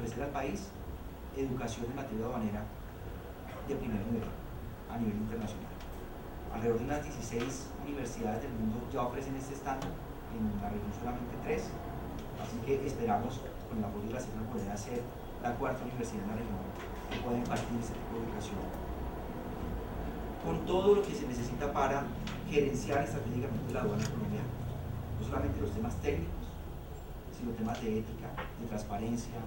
ofrecer al país educación en materia aduanera de primer nivel, a nivel internacional. Alrededor de unas 16 universidades del mundo ya ofrecen este estándar, en la región solamente 3, así que esperamos con el apoyo de la CEFRA poder hacer la cuarta universidad en la región que pueda impartir este tipo de educación, con todo lo que se necesita para gerenciar estratégicamente la aduana colombiana, no solamente los temas técnicos, sino temas de ética, de transparencia,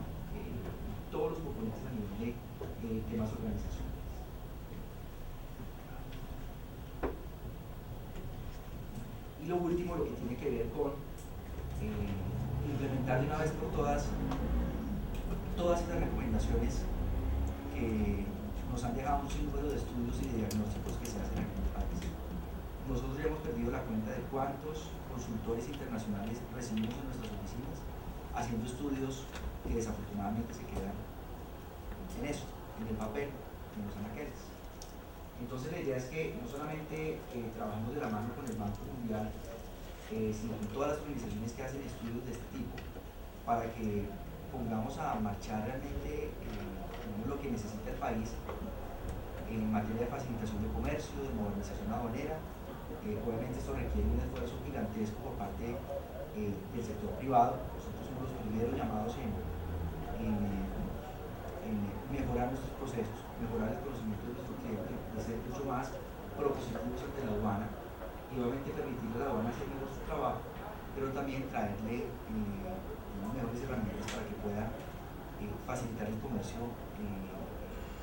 todos los componentes a nivel de temas organizacionales. Y lo último, lo que tiene que ver con implementar de una vez por todas estas recomendaciones que nos han dejado un sinnúmero de estudios y de diagnósticos que se hacen aquí en el país. Nosotros ya hemos perdido la cuenta de cuántos consultores internacionales recibimos en nuestras oficinas haciendo estudios que desafortunadamente se quedan en eso, en el papel, en los anaqueles. Entonces la idea es que no solamente trabajemos de la mano con el Banco Mundial, sino con todas las organizaciones que hacen estudios de este tipo, para que pongamos a marchar realmente lo que necesita el país en materia de facilitación de comercio, de modernización aduanera. Obviamente esto requiere un esfuerzo gigantesco por parte del sector privado. Nosotros somos los primeros llamados en mejorar nuestros procesos, mejorar el conocimiento de nuestro cliente, de ser mucho más propositivos ante la aduana y obviamente permitirle a la aduana hacer mejor su trabajo, pero también traerle mejores herramientas para que pueda facilitar el comercio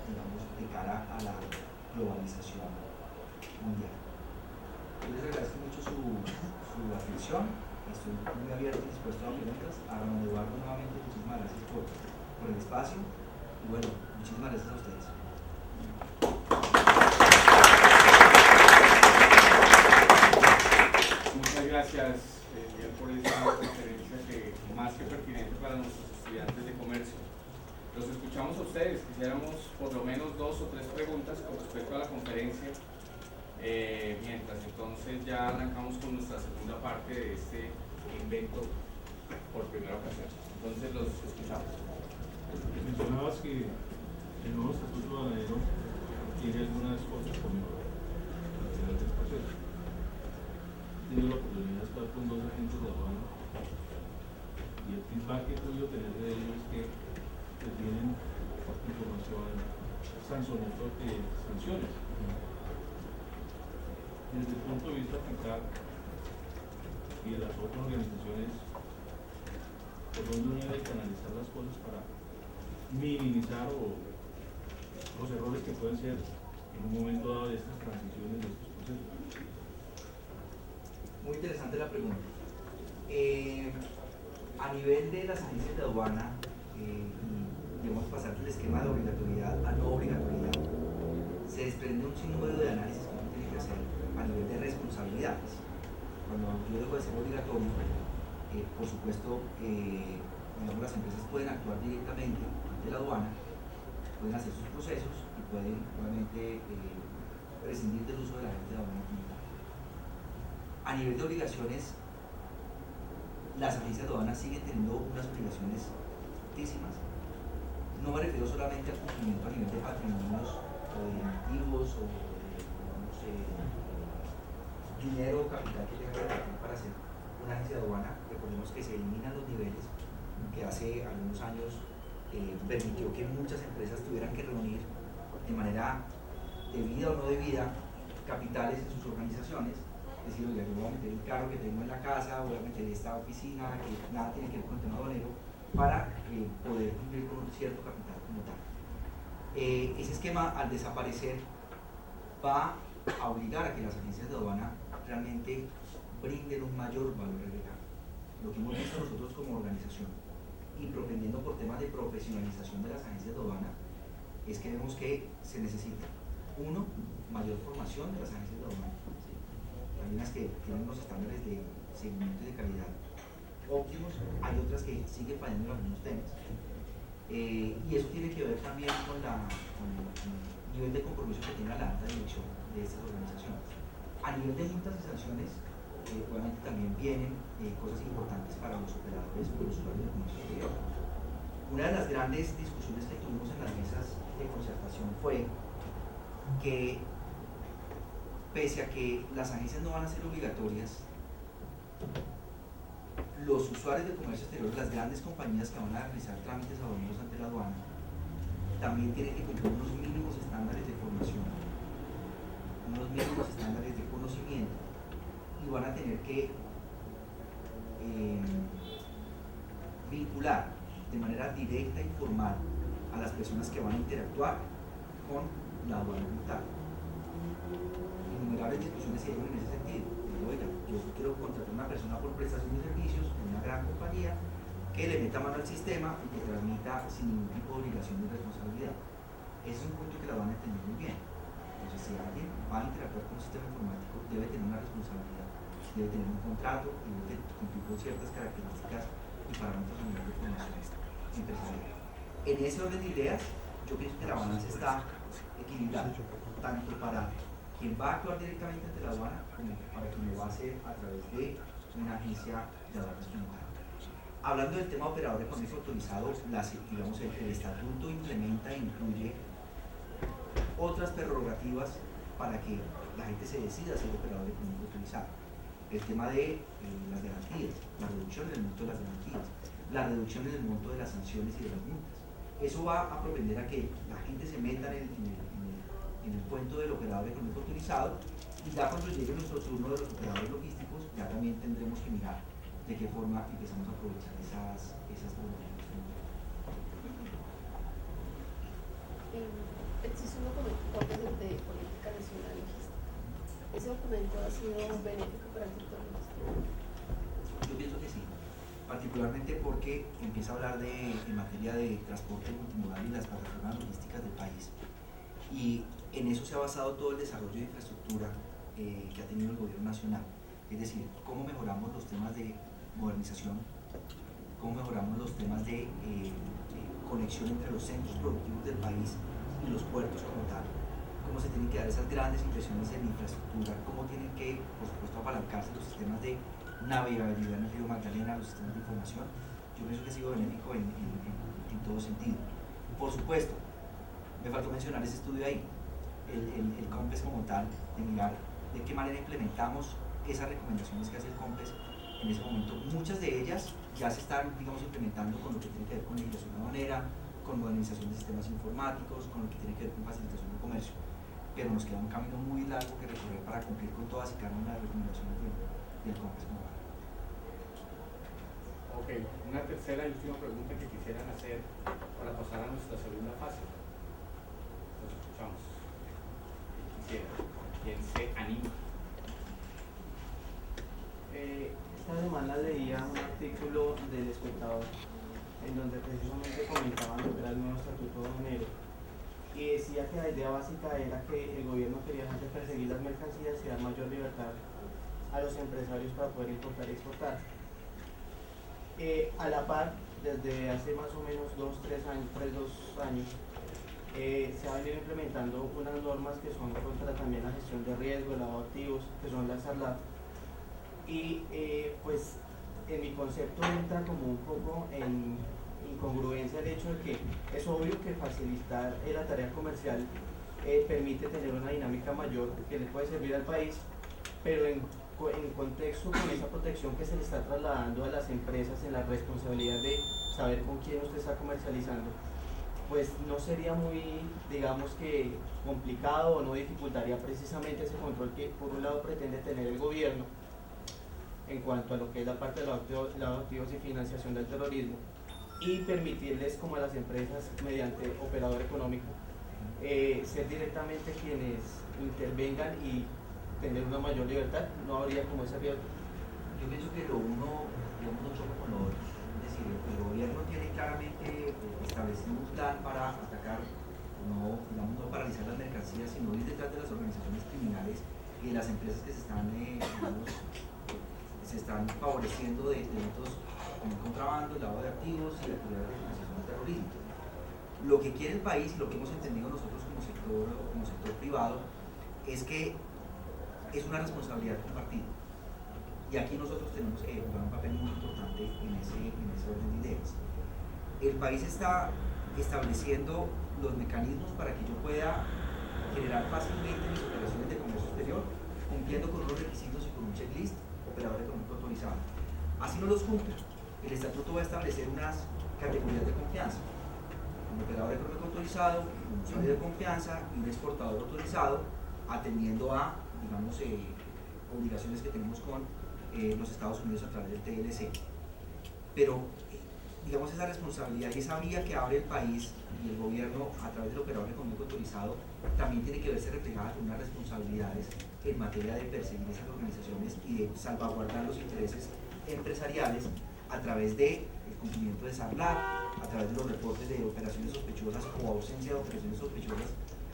digamos, de cara a la globalización mundial. Yo les agradezco mucho su atención, estoy muy abierto y dispuesto a preguntas. A Ramón Eduardo nuevamente muchísimas gracias por el espacio y bueno, muchísimas gracias a ustedes. Muchas gracias Miguel por esta conferencia que más que pertinente para nuestros estudiantes de comercio. Los escuchamos a ustedes, quisiéramos por lo menos 2 o 3 preguntas con respecto a la conferencia, mientras entonces ya arrancamos con nuestra segunda parte de este evento por primera ocasión. Entonces los escuchamos. Mencionabas que el nuevo estatuto aduanero tiene algunas cosas conmemoradas al final del proceso. He tenido la oportunidad de estar con 2 agentes de aduana y el feedback que he podido tener de ellos es que tienen información, sanciones. Desde el punto de vista fiscal y de las otras organizaciones, por dónde uno debe canalizar las cosas para minimizar los errores que pueden ser en un momento dado de estas transiciones, de estos procesos. Muy interesante la pregunta. A nivel de las agencias de aduana, debemos pasar del esquema de obligatoriedad a no obligatoriedad. Se desprende un sinnúmero de análisis que uno tiene que hacer a nivel de responsabilidades. Cuando yo dejo de ser obligatorio, por supuesto, digamos, las empresas pueden actuar directamente ante la aduana, pueden hacer sus procesos y pueden obviamente prescindir del uso de la agente de aduana comunitaria. A nivel de obligaciones, las agencias de aduana siguen teniendo unas obligaciones altísimas. No me refiero solamente al cumplimiento a nivel de patrimonios o de activos o de dinero o capital que tenga que repartir para hacer una agencia de aduana. Recordemos que se eliminan los niveles que hace algunos años permitió que muchas empresas tuvieran que reunir de manera debida o no debida capitales en sus organizaciones. Es decir, oiga, yo voy a meter el carro que tengo en la casa, voy a meter esta oficina que nada tiene que ver con el tema aduanero para poder cumplir con un cierto capital como tal. Ese esquema, al desaparecer, va a obligar a que las agencias de aduana realmente brinden un mayor valor agregado. Lo que hemos visto nosotros como organización y propendiendo por temas de profesionalización de las agencias de aduana es que vemos que se necesita, uno, mayor formación de las agencias de aduana. ¿Sí? Hay unas que tienen unos estándares de seguimiento y de calidad óptimos, hay otras que siguen fallando en los mismos temas. Y eso tiene que ver también con el nivel de compromiso que tenga la alta dirección de estas organizaciones. A nivel de multas y sanciones, obviamente también vienen cosas importantes para los operadores o los usuarios de comercio exterior. Una de las grandes discusiones que tuvimos en las mesas de concertación fue que pese a que las agencias no van a ser obligatorias, los usuarios de comercio exterior, las grandes compañías que van a realizar trámites aduaneros ante la aduana, también tienen que cumplir unos mínimos estándares de formación, unos mínimos estándares de conocimiento, y van a tener que vincular de manera directa y formal a las personas que van a interactuar con la aduana brutal. Innumerables discusiones se dieron en ese sentido. Oiga, yo quiero contratar a una persona por prestación de servicios en una gran compañía que le meta mano al sistema y que transmita sin ningún tipo de obligación ni responsabilidad. Ese es un punto que la van a entender muy bien. Entonces, si alguien va a interactuar con un sistema informático, debe tener una responsabilidad, debe tener un contrato y debe cumplir con ciertas características y parámetros a nivel de formación empresarial. En ese orden de ideas, yo pienso que la balanza está equilibrada, tanto para quien va a actuar directamente ante la aduana como para quien lo va a hacer a través de una agencia de aduanas como tal. Hablando del tema operador económico autorizado, digamos, el estatuto implementa e incluye otras prerrogativas para que la gente se decida ser operador económico autorizado. El tema de las garantías, la reducción en el monto de las garantías, la reducción en el monto de las sanciones y de las multas. Eso va a propender a que la gente se meta en el cuento del operador económico autorizado, y ya cuando llegue nuestro turno de los operadores logísticos, ya también tendremos que mirar de qué forma empezamos a aprovechar esas tecnologías. Existe un documento de política nacional logística. ¿Ese documento ha sido benéfico para el sector logístico? Yo pienso que sí, particularmente porque empieza a hablar en materia de transporte multimodal y las plataformas logísticas del país, y en eso se ha basado todo el desarrollo de infraestructura que ha tenido el gobierno nacional. Es decir, cómo mejoramos los temas de modernización, cómo mejoramos los temas de conexión entre los centros productivos del país y los puertos como tal, cómo se tienen que dar esas grandes inversiones en infraestructura, cómo tienen que, por supuesto, apalancarse los sistemas de navegabilidad en el río Magdalena, los sistemas de información. Yo pienso que ha sido benéfico en todo sentido. Por supuesto, me faltó mencionar ese estudio ahí, el COMPES como tal, de mirar de qué manera implementamos esas recomendaciones que hace el COMPES en ese momento. Muchas de ellas ya se están, digamos, implementando con lo que tiene que ver con legislación aduanera, con modernización de sistemas informáticos, con lo que tiene que ver con facilitación de comercio, pero nos queda un camino muy largo que recorrer para cumplir con todas y cada una de las recomendaciones del COMPES como tal. Ok, una tercera y última pregunta que quisieran hacer para pasar a nuestra segunda fase. Los escuchamos. ¿Quién se anima? Esta semana leía un artículo del Espectador en donde precisamente comentaban lo que era el nuevo Estatuto Aduanero, y decía que la idea básica era que el gobierno quería dejar de perseguir las mercancías y dar mayor libertad a los empresarios para poder importar y exportar. A la par, desde hace más o menos 2 años, se han venido implementando unas normas que son contra también la gestión de riesgo, el lavado de activos, que son las SARLAP, y pues en mi concepto entra como un poco en incongruencia el hecho de que es obvio que facilitar la tarea comercial permite tener una dinámica mayor que le puede servir al país, pero en contexto con esa protección que se le está trasladando a las empresas en la responsabilidad de saber con quién usted está comercializando, pues no sería muy, digamos que complicado, o no dificultaría precisamente ese control que por un lado pretende tener el gobierno en cuanto a lo que es la parte de lavado de activos y financiación del terrorismo, y permitirles como a las empresas mediante operador económico ser directamente quienes intervengan y tener una mayor libertad. No habría como ese riesgo. Yo pienso que lo uno, digamos, no choca con lo otro. Es decir, el gobierno tiene claramente establecido un plan para atacar, no, digamos, no paralizar las mercancías, sino ir detrás de las organizaciones criminales y de las empresas que se están favoreciendo de delitos como el contrabando, el lavado de activos y la actividad de financiación del terrorismo. Lo que quiere el país y lo que hemos entendido nosotros como sector privado es que es una responsabilidad compartida, y aquí nosotros tenemos que jugar un papel muy importante en ese orden de ideas. el país está estableciendo los mecanismos para que yo pueda generar fácilmente mis operaciones de comercio exterior, cumpliendo con unos requisitos y con un checklist, operador económico autorizado. Así no los cumple, el estatuto va a establecer unas categorías de confianza: un operador económico autorizado, un usuario de confianza y un exportador autorizado, atendiendo a, digamos, obligaciones que tenemos con los Estados Unidos a través del TLC. Pero digamos, esa responsabilidad y esa vía que abre el país y el gobierno a través del operador económico autorizado también tiene que verse reflejada con unas responsabilidades en materia de perseguir esas organizaciones y de salvaguardar los intereses empresariales a través del cumplimiento de SARLAC, a través de los reportes de operaciones sospechosas o ausencia de operaciones sospechosas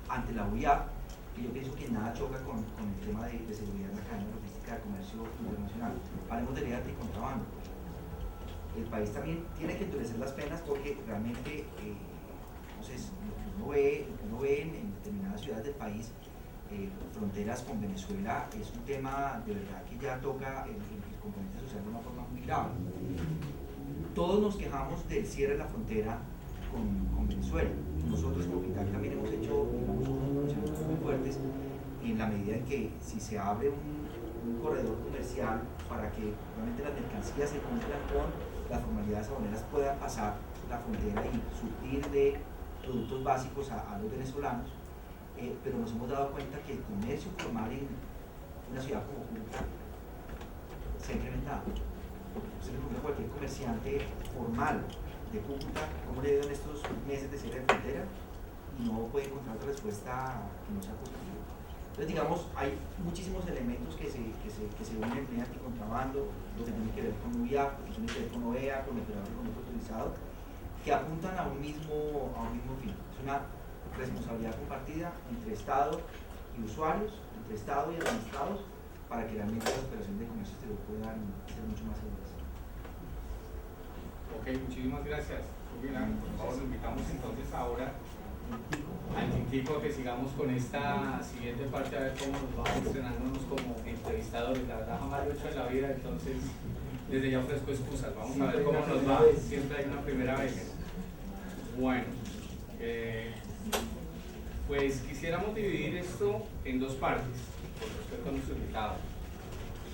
ante la OIAP, que yo pienso que nada choca con el tema de seguridad en la cadena logística de comercio internacional. Hablemos de ley anticontrabando. El país también tiene que endurecer las penas porque realmente entonces, lo que uno ve en determinadas ciudades del país, fronteras con Venezuela, es un tema de verdad que ya toca el componente social de una forma muy grave. Todos nos quejamos del cierre de la frontera con Venezuela. Nosotros como Pintac también hemos hecho unos pronunciamientos muy fuertes en la medida en que si se abre un corredor comercial para que realmente las mercancías se cumplan con las formalidades aduaneras, puedan pasar la frontera y surtir de productos básicos a los venezolanos, pero nos hemos dado cuenta que el comercio formal en una ciudad como Cúcuta se ha incrementado. Usted le pregunta a cualquier comerciante formal de Cúcuta cómo le ha ido en estos meses de cierre de frontera y no puede encontrar otra respuesta que no sea positiva. Entonces, digamos, hay muchísimos elementos que se unen en el anticontrabando, lo que tiene que ver con UIAP, lo que tiene que ver con OEA, con el operador económico autorizado, que apuntan a un mismo fin. Es una responsabilidad compartida entre Estado y usuarios, entre Estado y administrados, para que realmente las operaciones de comercio exterior puedan ser mucho más seguras. Ok, muchísimas gracias. Por favor, nos invitamos entonces ahora al Tintico a que sigamos con esta siguiente parte, a ver cómo nos vamos estrenándonos como entrevistadores. La verdad jamás lo he hecho en la vida, entonces desde ya ofrezco excusas. Vamos a ver cómo nos va. Siempre hay una primera vez. Bueno, pues quisiéramos dividir esto en dos partes, con respecto a nuestro invitado.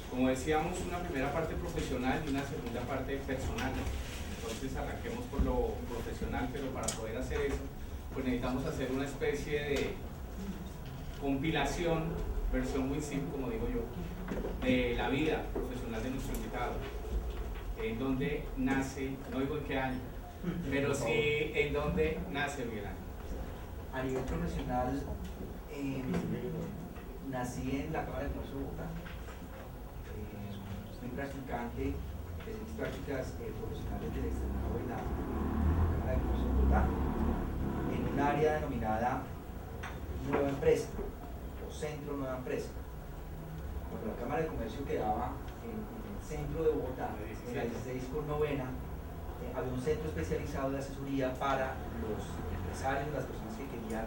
Como decíamos, una primera parte profesional y una segunda parte personal. Entonces arranquemos por lo profesional, pero para poder hacer eso, pues necesitamos hacer una especie de compilación, versión WinZip, como digo yo, de la vida profesional de nuestro invitado. En dónde nace, no digo en qué año, pero sí en dónde nace Miguel Ángel. A nivel profesional, nací en la Cámara de Comercio de Bogotá. Soy practicante, hice mis prácticas profesionales del externado en la Cámara de Comercio de Bogotá, en un área denominada Nueva Empresa o Centro Nueva Empresa. Cuando la Cámara de Comercio quedaba en el centro de Bogotá, en la 16 con novena, había un centro especializado de asesoría para los empresarios, las personas que querían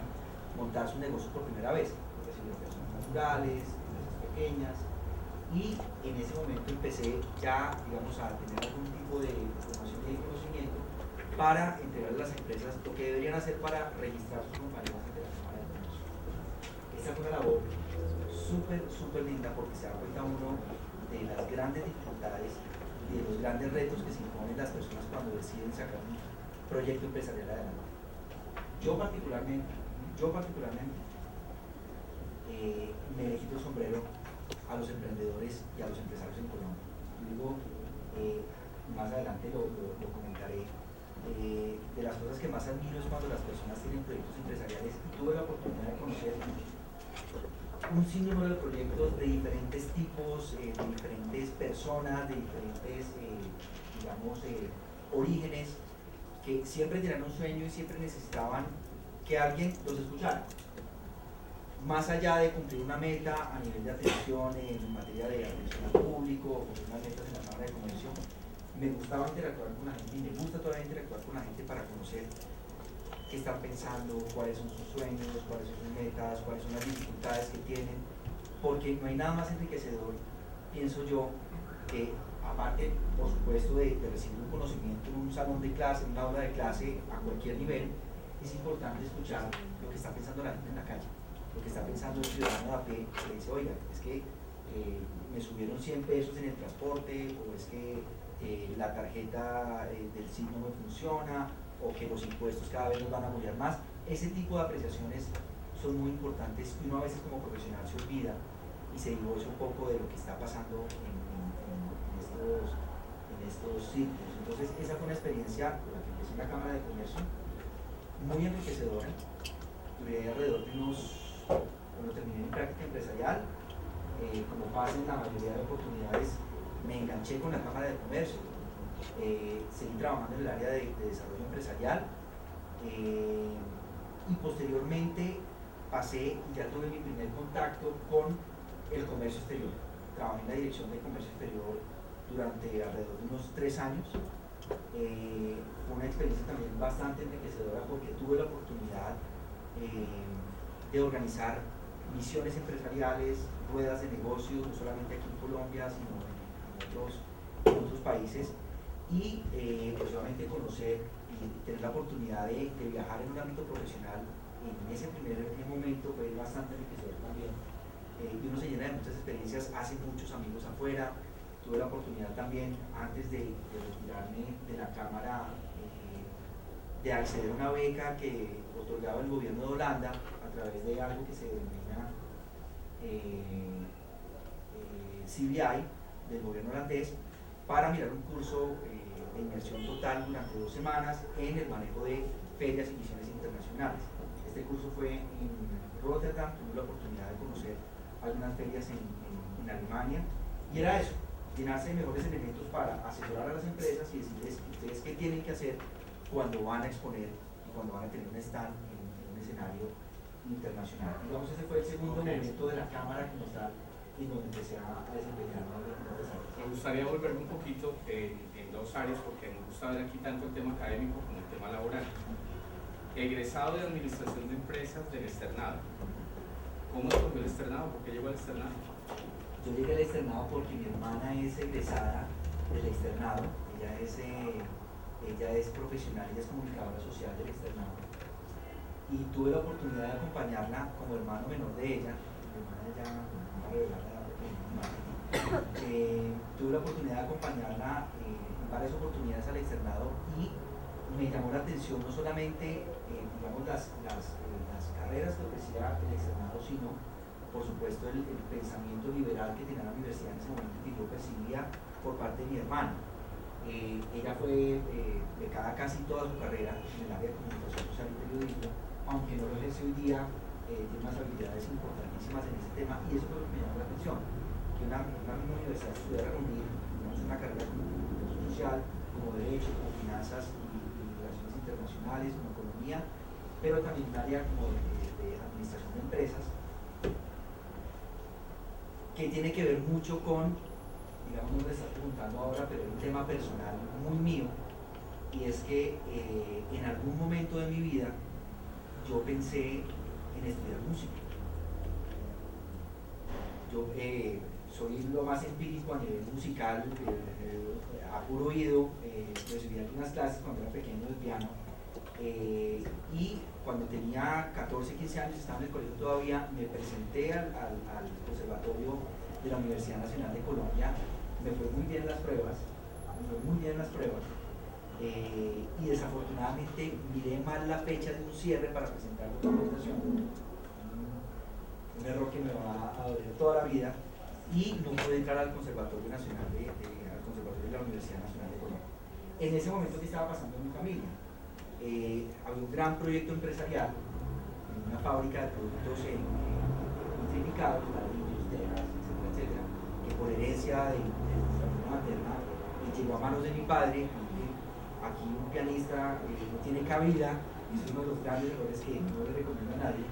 montar su negocio por primera vez, es decir, personas naturales, empresas pequeñas, y en ese momento empecé ya, digamos, a tener algún tipo de formación y de conocimiento para entregar a las empresas lo que deberían hacer para registrar sus compañías ante la Cámara de Comercio. Esta fue una labor súper linda porque se da cuenta uno de las grandes dificultades y de los grandes retos que se imponen las personas cuando deciden sacar un proyecto empresarial adelante. Yo particularmente me le quito el sombrero a los emprendedores y a los empresarios en Colombia. Yo digo, más adelante lo comentaré, de las cosas que más admiro es cuando las personas tienen proyectos empresariales, y tuve la oportunidad de conocer un sinnúmero de proyectos de diferentes tipos, de diferentes personas, de diferentes, digamos, orígenes, que siempre tenían un sueño y siempre necesitaban que alguien los escuchara. Más allá de cumplir una meta a nivel de atención en materia de atención al público, o unas metas en la Cámara de Comercio, me gustaba interactuar con la gente y me gusta todavía interactuar con la gente para conocer qué están pensando, cuáles son sus sueños, cuáles son sus metas, cuáles son las dificultades que tienen, porque no hay nada más enriquecedor, pienso yo, que aparte, por supuesto, de recibir un conocimiento en un salón de clase, en un aula de clase a cualquier nivel, es importante escuchar lo que está pensando la gente en la calle, lo que está pensando el ciudadano de a pie, que dice, oiga, es que me subieron 100 pesos en el transporte, o es que la tarjeta del SID no me funciona, o que los impuestos cada vez nos van a apoyar más. Ese tipo de apreciaciones son muy importantes y uno a veces como profesional se olvida y se divorcia un poco de lo que está pasando en estos círculos. Entonces esa fue una experiencia con la que empecé en la Cámara de Comercio, muy enriquecedora. Duré alrededor de cuando terminé mi práctica empresarial, como pasa en la mayoría de oportunidades, me enganché con la Cámara de Comercio, seguí trabajando en el área de desarrollo empresarial, y posteriormente pasé y ya tuve mi primer contacto con el comercio exterior. Trabajé en la dirección de comercio exterior durante alrededor de unos 3 años. Fue una experiencia también bastante enriquecedora porque tuve la oportunidad de organizar misiones empresariales, ruedas de negocios, no solamente aquí en Colombia, sino en otros países, y pues obviamente conocer y tener la oportunidad de viajar en un ámbito profesional en ese primer momento fue bastante enriquecedor también. Y uno se llena de muchas experiencias, hace muchos amigos afuera. Tuve la oportunidad también, antes de retirarme de la Cámara, de acceder a una beca que otorgaba el gobierno de Holanda a través de algo que se denomina CBI del gobierno holandés, para mirar un curso de inmersión total durante 2 semanas en el manejo de ferias y misiones internacionales. Este curso fue en Rotterdam, tuve la oportunidad de conocer algunas ferias en Alemania, y era eso, llenarse de mejores elementos para asesorar a las empresas y decirles ustedes qué tienen que hacer cuando van a exponer y cuando van a tener un stand en un escenario internacional. Digamos, ese fue el segundo momento de la Cámara como tal, y donde empecé a desempeñarme en otras áreas. Me gustaría volver un poquito en 2 áreas, porque me gusta ver aquí tanto el tema académico como el tema laboral. Egresado de Administración de Empresas del externado. ¿Cómo escogió el externado? ¿Por qué llegó al externado? Yo llegué al externado porque mi hermana es egresada del externado. Ella es profesional, ella es comunicadora social del externado. Y tuve la oportunidad de acompañarla como hermano menor de ella. Mi hermana ya no va a revelar la edad tuve la oportunidad de acompañarla en varias oportunidades al externado, y me llamó la atención no solamente digamos las carreras que ofrecía el externado, sino por supuesto el pensamiento liberal que tenía la universidad en ese momento, que yo percibía por parte de mi hermana. Ella fue becada casi toda su carrera en el área de comunicación social y periodismo, aunque no lo ejerce hoy día. Tiene unas habilidades importantísimas en ese tema, y eso fue lo que me llamó la atención, que una misma universidad pudiera reunir una carrera como comunicación social, como derecho, como finanzas y relaciones internacionales, como economía, pero también un área como de administración de empresas, que tiene que ver mucho con, digamos, no me estás preguntando ahora, pero es un tema personal muy mío, y es que en algún momento de mi vida yo pensé en estudiar música. Yo soy lo más empírico a nivel musical, a puro oído. Recibí algunas clases cuando era pequeño de piano, y cuando tenía 14, 15 años, estaba en el colegio todavía, me presenté al conservatorio de la Universidad Nacional de Colombia. Me fue muy bien las pruebas, y desafortunadamente miré mal la fecha de un cierre para presentar la documentación, un error que me va a doler toda la vida, y no pude entrar al Conservatorio Nacional de la Universidad Nacional de Colombia. En ese momento, ¿qué estaba pasando en mi familia? Había un gran proyecto empresarial en una fábrica de productos vitrificados, ladrillos, tejas, etcétera, que por herencia de mi familia materna llegó a manos de mi padre. Aquí un pianista no tiene cabida, y es uno de los grandes errores que no le recomiendo a nadie.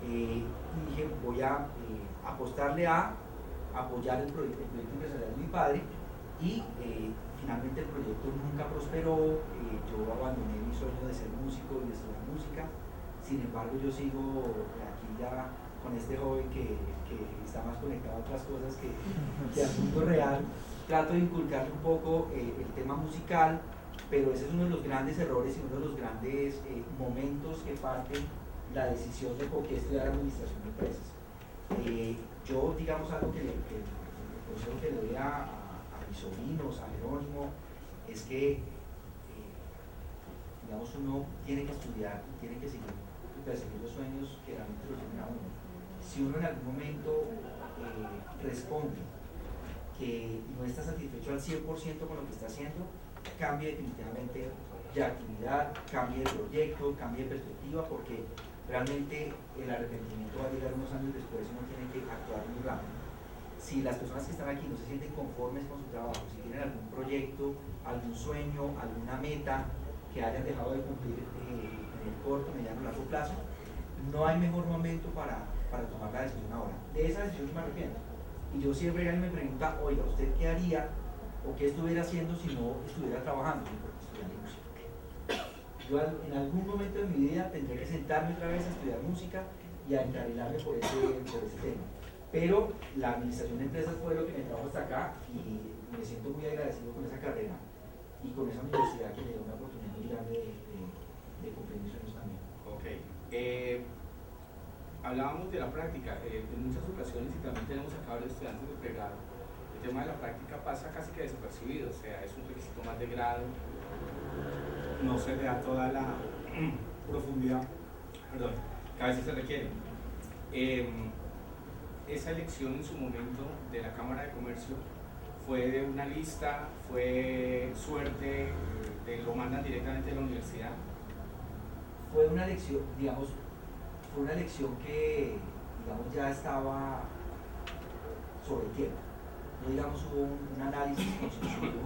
Y dije, voy a apostarle a apoyar el proyecto empresarial de mi padre, y finalmente el proyecto nunca prosperó. Yo abandoné mi sueño de ser músico y de estudiar música. Sin embargo, yo sigo aquí ya con este joven que está más conectado a otras cosas que al mundo real. Trato de inculcarle un poco el tema musical, pero ese es uno de los grandes errores y uno de los grandes momentos que parten la decisión de por qué estudiar administración de empresas. Yo, digamos, algo que el consejo que le doy a mis sobrinos, a Jerónimo, es que digamos, uno tiene que estudiar y tiene que seguir y perseguir los sueños que realmente lo tienen a uno. Si uno en algún momento responde que no está satisfecho al 100% con lo que está haciendo, cambie definitivamente de actividad, cambie de proyecto, cambie de perspectiva, porque realmente el arrepentimiento va a llegar unos años después y uno tiene que actuar muy rápido. Si las personas que están aquí no se sienten conformes con su trabajo, si tienen algún proyecto, algún sueño, alguna meta que hayan dejado de cumplir en el corto, mediano o largo plazo, no hay mejor momento para tomar la decisión ahora. De esa decisión me arrepiento. Y yo siempre alguien me pregunta, oiga, ¿usted qué haría o qué estuviera haciendo si no estuviera trabajando? Estudiando música. Yo en algún momento de mi vida tendré que sentarme otra vez a estudiar música y a encarrilarme por ese tema. Pero la administración de empresas fue lo que me trajo hasta acá y me siento muy agradecido con esa carrera y con esa universidad que me dio una oportunidad muy grande de cumplir mis sueños también. Ok. Hablábamos de la práctica. En muchas ocasiones, y también tenemos acá varios estudiantes de pregrado, el tema de la práctica pasa casi que desapercibido, o sea, es un requisito más de grado, no se le da toda la profundidad, perdón, que a veces se requiere. Esa elección en su momento de la Cámara de Comercio fue de una lista, fue suerte, lo mandan directamente de la universidad. Fue una elección, digamos, fue una elección que, digamos, ya estaba sobre el tiempo. No, digamos, hubo un análisis concienzudo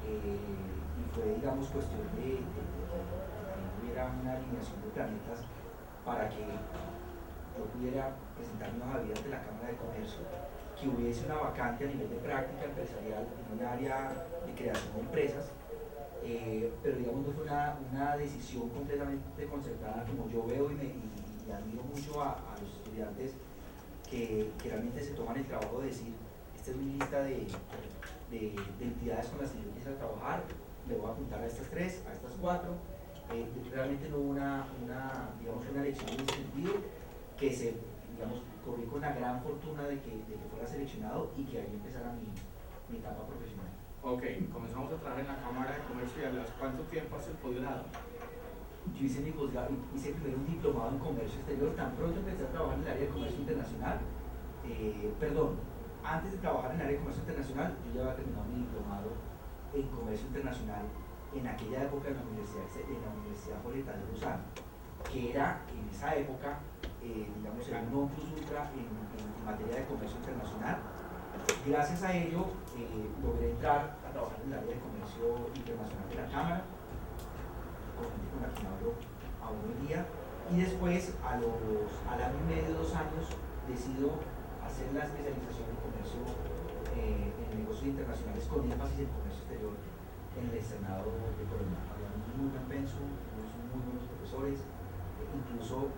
y fue, digamos, cuestión de que hubiera una alineación de planetas para que yo pudiera presentar mi hoja de vida ante la Cámara de Comercio, que hubiese una vacante a nivel de práctica empresarial en un área de creación de empresas, pero digamos no fue una decisión completamente concertada como yo veo y admiro mucho a los estudiantes que realmente se toman el trabajo de decir, esta es mi lista de entidades con las que yo quisiera trabajar, le voy a apuntar a estas 3, a estas 4, realmente no hubo digamos, una elección en ese sentido, que se, digamos, corrí con la gran fortuna de que fuera seleccionado y que ahí empezara mi etapa profesional. Ok, comenzamos a trabajar en la Cámara de Comercio y a ¿cuánto tiempo hace el posgrado? Yo hice mi posgrado, hice primero un diplomado en comercio exterior, tan pronto empecé a trabajar en el área de comercio internacional, antes de trabajar en el área de comercio internacional, yo ya había terminado mi diplomado en comercio internacional en aquella época en la Universidad Jorge Tadeo Lozano, que era en esa época, digamos, el non plus ultra en materia de comercio internacional. Gracias a ello, logré entrar a trabajar en el área de comercio internacional de la Cámara, con gente con la que me hablo aún hoy día, y después, al año y medio, 2 años, decido hacer la especialización en comercio en negocios internacionales con énfasis en comercio exterior en el externado de Colombia. Había un muy buen pensum, muy buenos profesores, incluso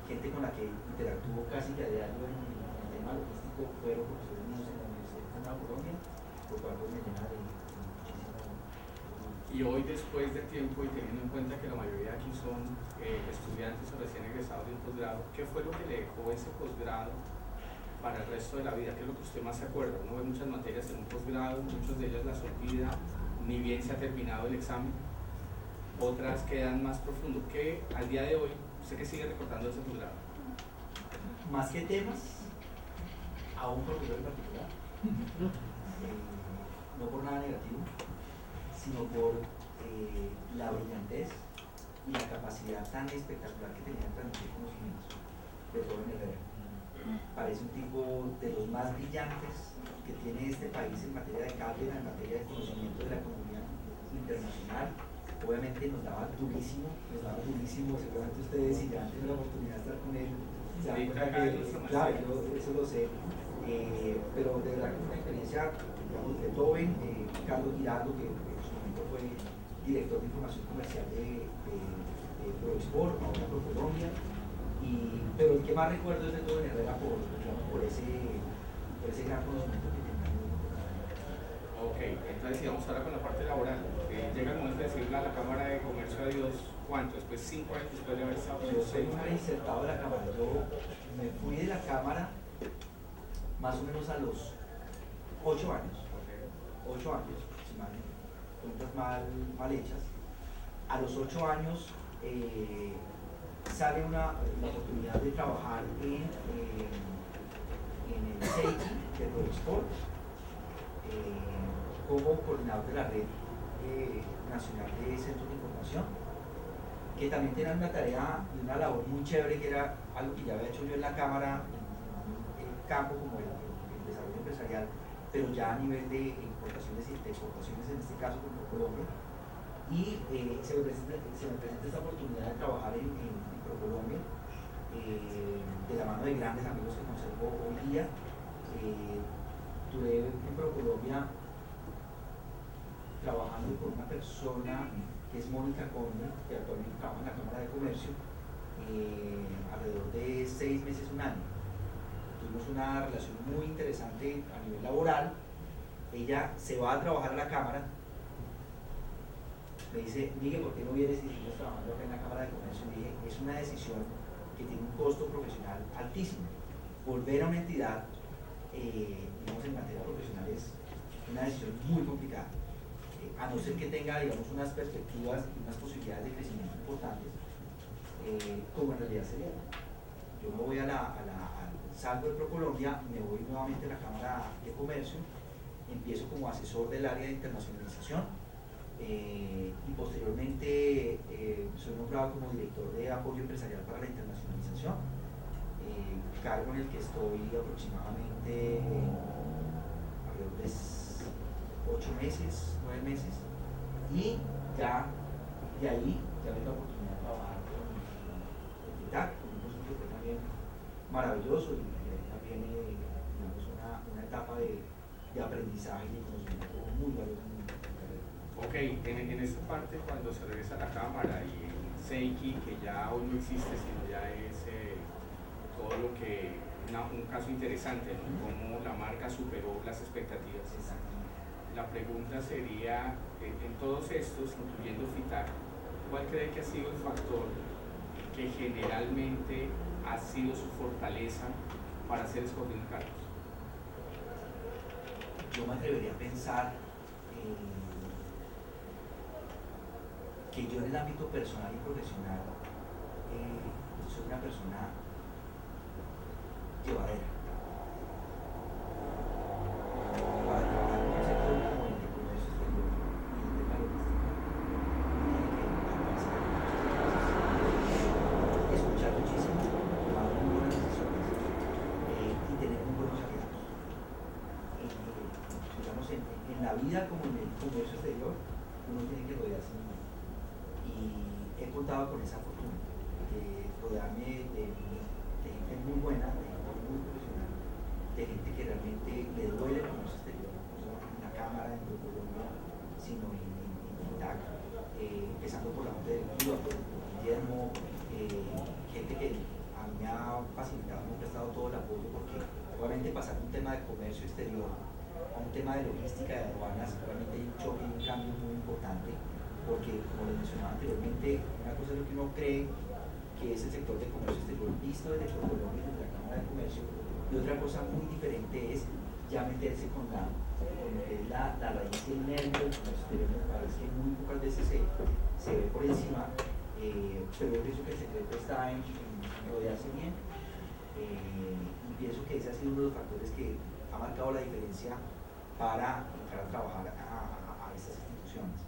gente con la que interactúo casi que a diario en el tema logístico fueron profesores míos en la Universidad de Colombia, lo cual pues me llena de muchísimo. Y hoy, después de tiempo y teniendo en cuenta que la mayoría aquí son estudiantes o recién egresados de un posgrado, ¿qué fue lo que le dejó ese posgrado para el resto de la vida? ¿Qué es lo que usted más se acuerda? Uno ve muchas materias en un posgrado, muchas de ellas las olvida, ni bien se ha terminado el examen, otras quedan más profundo. ¿Qué al día de hoy usted que sigue recordando ese posgrado? Más que temas, a un profesor en particular, no por nada negativo, sino por la brillantez y la capacidad tan espectacular que tenía de transmitir conocimientos de todo en Herrera. Parece un tipo de los más brillantes que tiene este país en materia de cátedra, en materia de conocimiento de la economía internacional. Obviamente nos daba durísimo, seguramente ustedes si ya han tenido la oportunidad de estar con él, se dan cuenta que, claro, yo eso lo sé, pero de verdad que fue una experiencia, digamos, de Beethoven, Carlos Giraldo, que en su momento fue director de información comercial de ProExport, ahora ProColombia, y Pero el que más recuerdo es de todo en Herrera por ese gran conocimiento que tenía. Ok, entonces sigamos ahora con la parte laboral. Llega el momento de decirle a la Cámara de Comercio adiós, ¿cuánto? Después 5 años después de haber estado Yo soy un reinsertado de la Cámara. Yo me fui de la Cámara más o menos a los 8 años. 8 años, si mal cuentas mal hechas. A los 8 años sale la oportunidad de trabajar en el CEITI de ProExport como coordinador de la red nacional de centros de información, que también tenían una tarea y una labor muy chévere, que era algo que ya había hecho yo en la Cámara, en el campo como el desarrollo empresarial, pero ya a nivel de importaciones y de exportaciones, en este caso como Colombia. Y se me presenta esta oportunidad de trabajar en ProColombia, de la mano de grandes amigos que conservo hoy día. Duré en ProColombia trabajando con una persona que es Mónica Conde, que actualmente trabaja en la Cámara de Comercio, alrededor de 6 meses, un año. Tuvimos una relación muy interesante a nivel laboral. Ella se va a trabajar a la Cámara. Me dice, Miguel, ¿por qué no vienes y sigues trabajando acá en la Cámara de Comercio? Y dije, es una decisión que tiene un costo profesional altísimo. Volver a una entidad, digamos, en materia profesional es una decisión muy complicada. A no ser que tenga, digamos, unas perspectivas y unas posibilidades de crecimiento importantes, como en realidad sería. Yo me voy salgo de ProColombia, me voy nuevamente a la Cámara de Comercio, empiezo como asesor del área de internacionalización, y posteriormente soy nombrado como director de apoyo empresarial para la internacionalización, cargo en el que estoy aproximadamente alrededor de 8 meses, 9 meses, y ya de ahí ya me da la oportunidad de trabajar con TITAC, con un consultor que también maravilloso, y también digamos una etapa de aprendizaje y de conocimiento muy valiosa. Ok, en esta parte, cuando se regresa a la Cámara y el Seiki, que ya hoy no existe, sino ya es todo lo que, un caso interesante, ¿no? Cómo la marca superó las expectativas. La pregunta sería, en todos estos, incluyendo FITAC, ¿cuál cree que ha sido el factor que generalmente ha sido su fortaleza para ser escogido en cargos? Yo me atrevería a pensar que yo en el ámbito personal y profesional soy una persona llevadera. Para trabajar en un sector como el de comercio exterior y el de la logística, escuchar muchísimo, tomar muy buenas decisiones y tener muy buenos aliados. Digamos, en la vida como en el comercio exterior, uno tiene que rodearse muy bien. Y he contado con esa fortuna de rodearme de gente muy buena, de gente muy profesional, de gente que realmente le duele el comercio exterior, no solo en la Cámara, en Colombia, sino en TITAC, empezando por la gente del club, por Guillermo, gente que a mí me ha facilitado, me ha prestado todo el apoyo, porque obviamente pasar de un tema de comercio exterior a un tema de logística de aduanas, realmente hay un choque y un cambio muy importante, porque como les mencionaba anteriormente, una cosa es lo que uno cree que es el sector de comercio exterior visto desde Colombia, desde la Cámara de Comercio, y otra cosa muy diferente es ya meterse con lo que es la raíz y el nervio del comercio exterior. Me parece que muy pocas veces se ve por encima, pero yo pienso que el secreto está en rodearse bien, y pienso que ese ha sido uno de los factores que ha marcado la diferencia para entrar a trabajar a estas instituciones.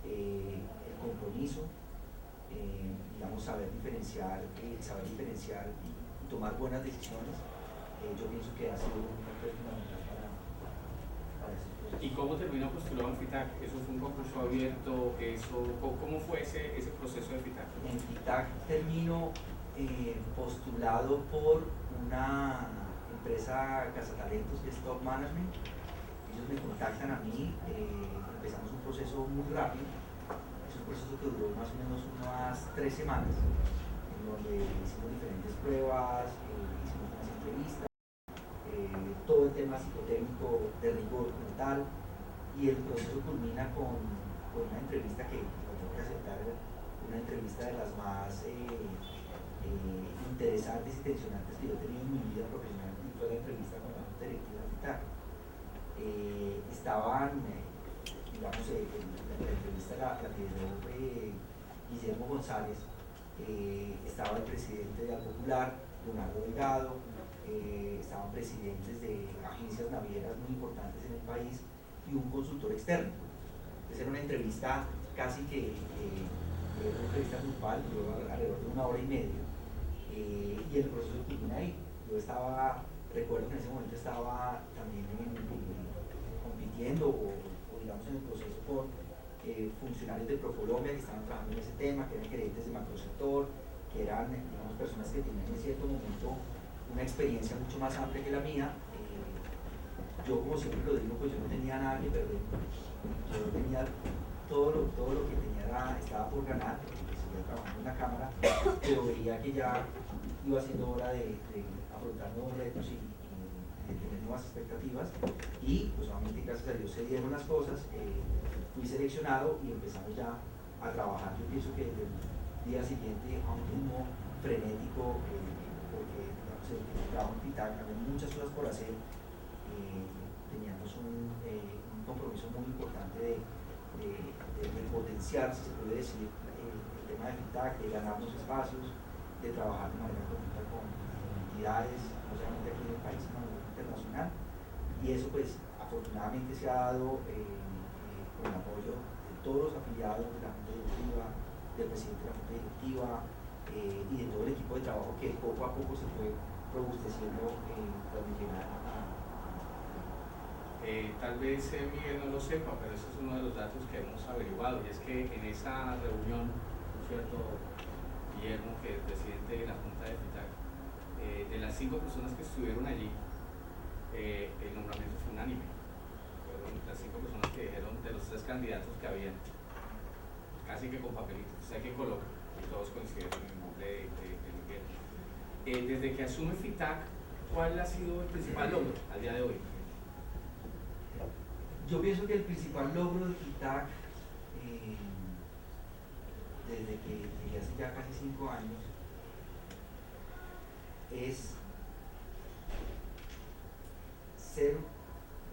El compromiso, digamos, saber diferenciar y tomar buenas decisiones, yo pienso que ha sido un factor fundamental para este proceso. ¿Y cómo terminó postulado en FITAC? ¿Eso fue un concurso abierto? ¿Cómo fue ese proceso de FITAC? En FITAC termino postulado por una empresa cazatalentos que es Top Management. Ellos me contactan a mí, empezamos un proceso muy rápido. Es un proceso que duró más o menos unas 3 semanas, en donde hicimos diferentes pruebas, pruebas, hicimos unas entrevistas, todo el tema psicotécnico de rigor como tal, y el proceso culmina con una entrevista que tengo que aceptar, una entrevista de las más interesantes y tensionantes que yo he tenido en mi vida profesional, y fue la entrevista con la Junta Directiva de FITAC. Estaban, digamos, la entrevista la lideró Guillermo González, estaba el presidente de la Popular, Leonardo Delgado, estaban presidentes de agencias navieras muy importantes en el país y un consultor externo. Entonces era una entrevista casi que una entrevista grupal, duró alrededor de 1 hora y media, y el proceso culmina ahí. Yo recuerdo que en ese momento estaba también compitiendo o digamos en el proceso con funcionarios de ProColombia que estaban trabajando en ese tema, que eran gerentes de macrosector, que eran, digamos, personas que tenían en cierto momento una experiencia mucho más amplia que la mía. Yo, como siempre lo digo, pues yo no tenía nada que perder, yo tenía todo lo que tenía estaba por ganar, porque seguía trabajando en la Cámara, pero veía que ya iba siendo hora de afrontar nuevos retos y de tener nuevas expectativas, y pues solamente gracias a Dios se dieron las cosas. Fui seleccionado y empezamos ya a trabajar. Yo pienso que desde el día siguiente a un ritmo frenético, porque digamos, el trabajo en FITAC, había muchas cosas por hacer. Teníamos un compromiso muy importante de potenciar, si se puede decir, el tema de FITAC, de ganarnos espacios, de trabajar de manera conjunta con entidades, no solamente aquí en el país, sino a nivel internacional. Y eso pues afortunadamente se ha dado con el apoyo de todos los afiliados de la Junta Directiva, del presidente de la Junta Directiva, y de todo el equipo de trabajo que poco a poco se fue robusteciendo tras mi llegada. Tal vez Miguel no lo sepa, pero ese es uno de los datos que hemos averiguado, y es que en esa reunión, ¿no es cierto, Guillermo, que es presidente de la Junta de FITAC, de las 5 personas que estuvieron allí, el nombramiento fue unánime? Fueron las 5 personas que dijeron de los 3 candidatos que habían, casi que con papelitos, o sea que colocan, y todos coincidieron en el nombre de Miguel. Desde que asume FITAC, ¿cuál ha sido el principal logro al día de hoy? Yo pienso que el principal logro de FITAC, desde que llegué hace ya casi 5 años, es ser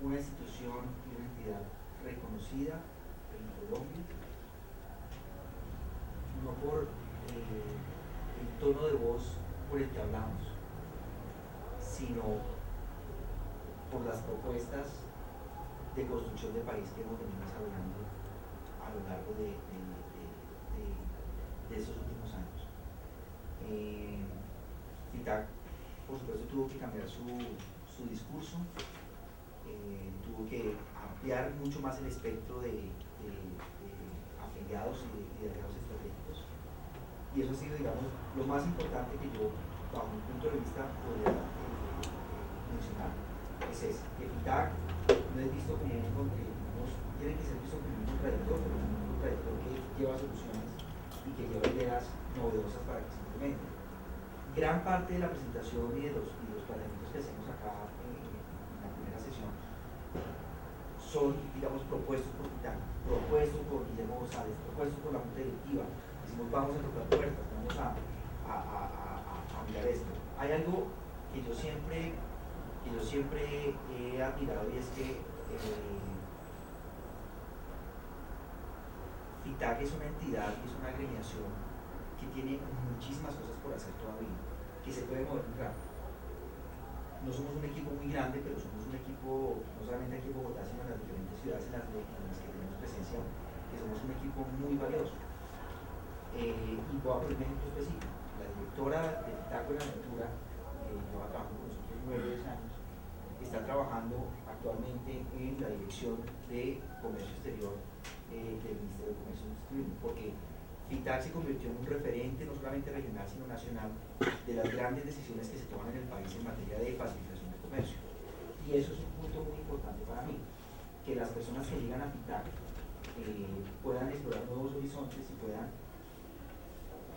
una institución y una entidad reconocida en Colombia, no por el tono de voz por el que hablamos, sino por las propuestas de construcción de país que hemos venido desarrollando a lo largo de estos últimos años. FITAC, por supuesto, tuvo que cambiar su discurso, tuvo que ampliar mucho más el espectro de afiliados y de aliados estratégicos, y eso ha sido, digamos, lo más importante que yo, bajo mi punto de vista, podría mencionar. Es ese, que FITAC no es visto como tiene que ser visto como un contradictor, pero un contradictor que lleva soluciones y que lleva ideas novedosas para que se implementen. Gran parte de la presentación y de los planteamientos que hacemos acá en la primera sesión son, digamos, propuestos por FITAC, propuestos por Guillermo González, propuestos por la Junta Directiva. Decimos, vamos a tocar puertas, vamos a mirar esto. Hay algo que yo siempre he admirado, y es que FITAC es una entidad, es una agremiación que tiene muchísimas cosas por hacer todavía, que se puede mover muy rápido. No somos un equipo muy grande, pero somos un equipo, no solamente aquí en Bogotá, sino en las diferentes ciudades en las que tenemos presencia, que somos un equipo muy valioso. Y voy a poner un ejemplo específico. La directora de FITAC Buenaventura, que lleva trabajando con nosotros 9 años, está trabajando actualmente en la dirección de comercio exterior del Ministerio de Comercio Exterior, porque FITAC se convirtió en un referente no solamente regional sino nacional de las grandes decisiones que se toman en el país en materia de facilitación de comercio. Y eso es un punto muy importante para mí, que las personas que llegan a FITAC puedan explorar nuevos horizontes y puedan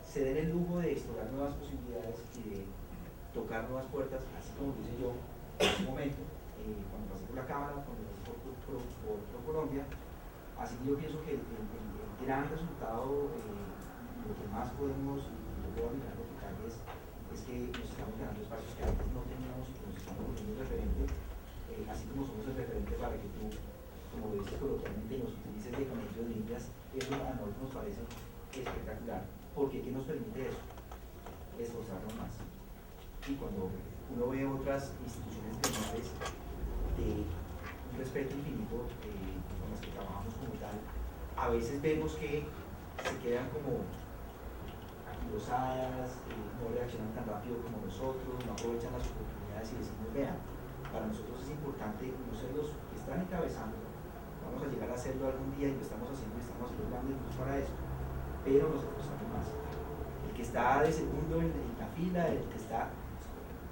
se den el lujo de explorar nuevas posibilidades y de tocar nuevas puertas, así como lo hice yo en su momento, cuando pasé por la Cámara, cuando pasé por Colombia. Así que yo pienso que el gran resultado, lo que más podemos, y lo que va a mirar es que nos estamos ganando espacios que antes no teníamos y que nos estamos volviendo un referente, así como somos el referente para que tú, como lo dices coloquialmente, nos utilices de conejillos de indias. Eso a nosotros nos parece espectacular, porque ¿qué nos permite eso? Esforzarnos más. Y cuando uno ve otras instituciones gremiales de un respeto infinito con las que trabajamos como tal, a veces vemos que se quedan como anquilosadas, no reaccionan tan rápido como nosotros, no aprovechan las oportunidades y decimos, vean, para nosotros es importante no ser los que están encabezando, vamos a llegar a hacerlo algún día y lo estamos haciendo grandes grupos para eso, pero nos esforzamos más. El que está de segundo en la fila, el que está,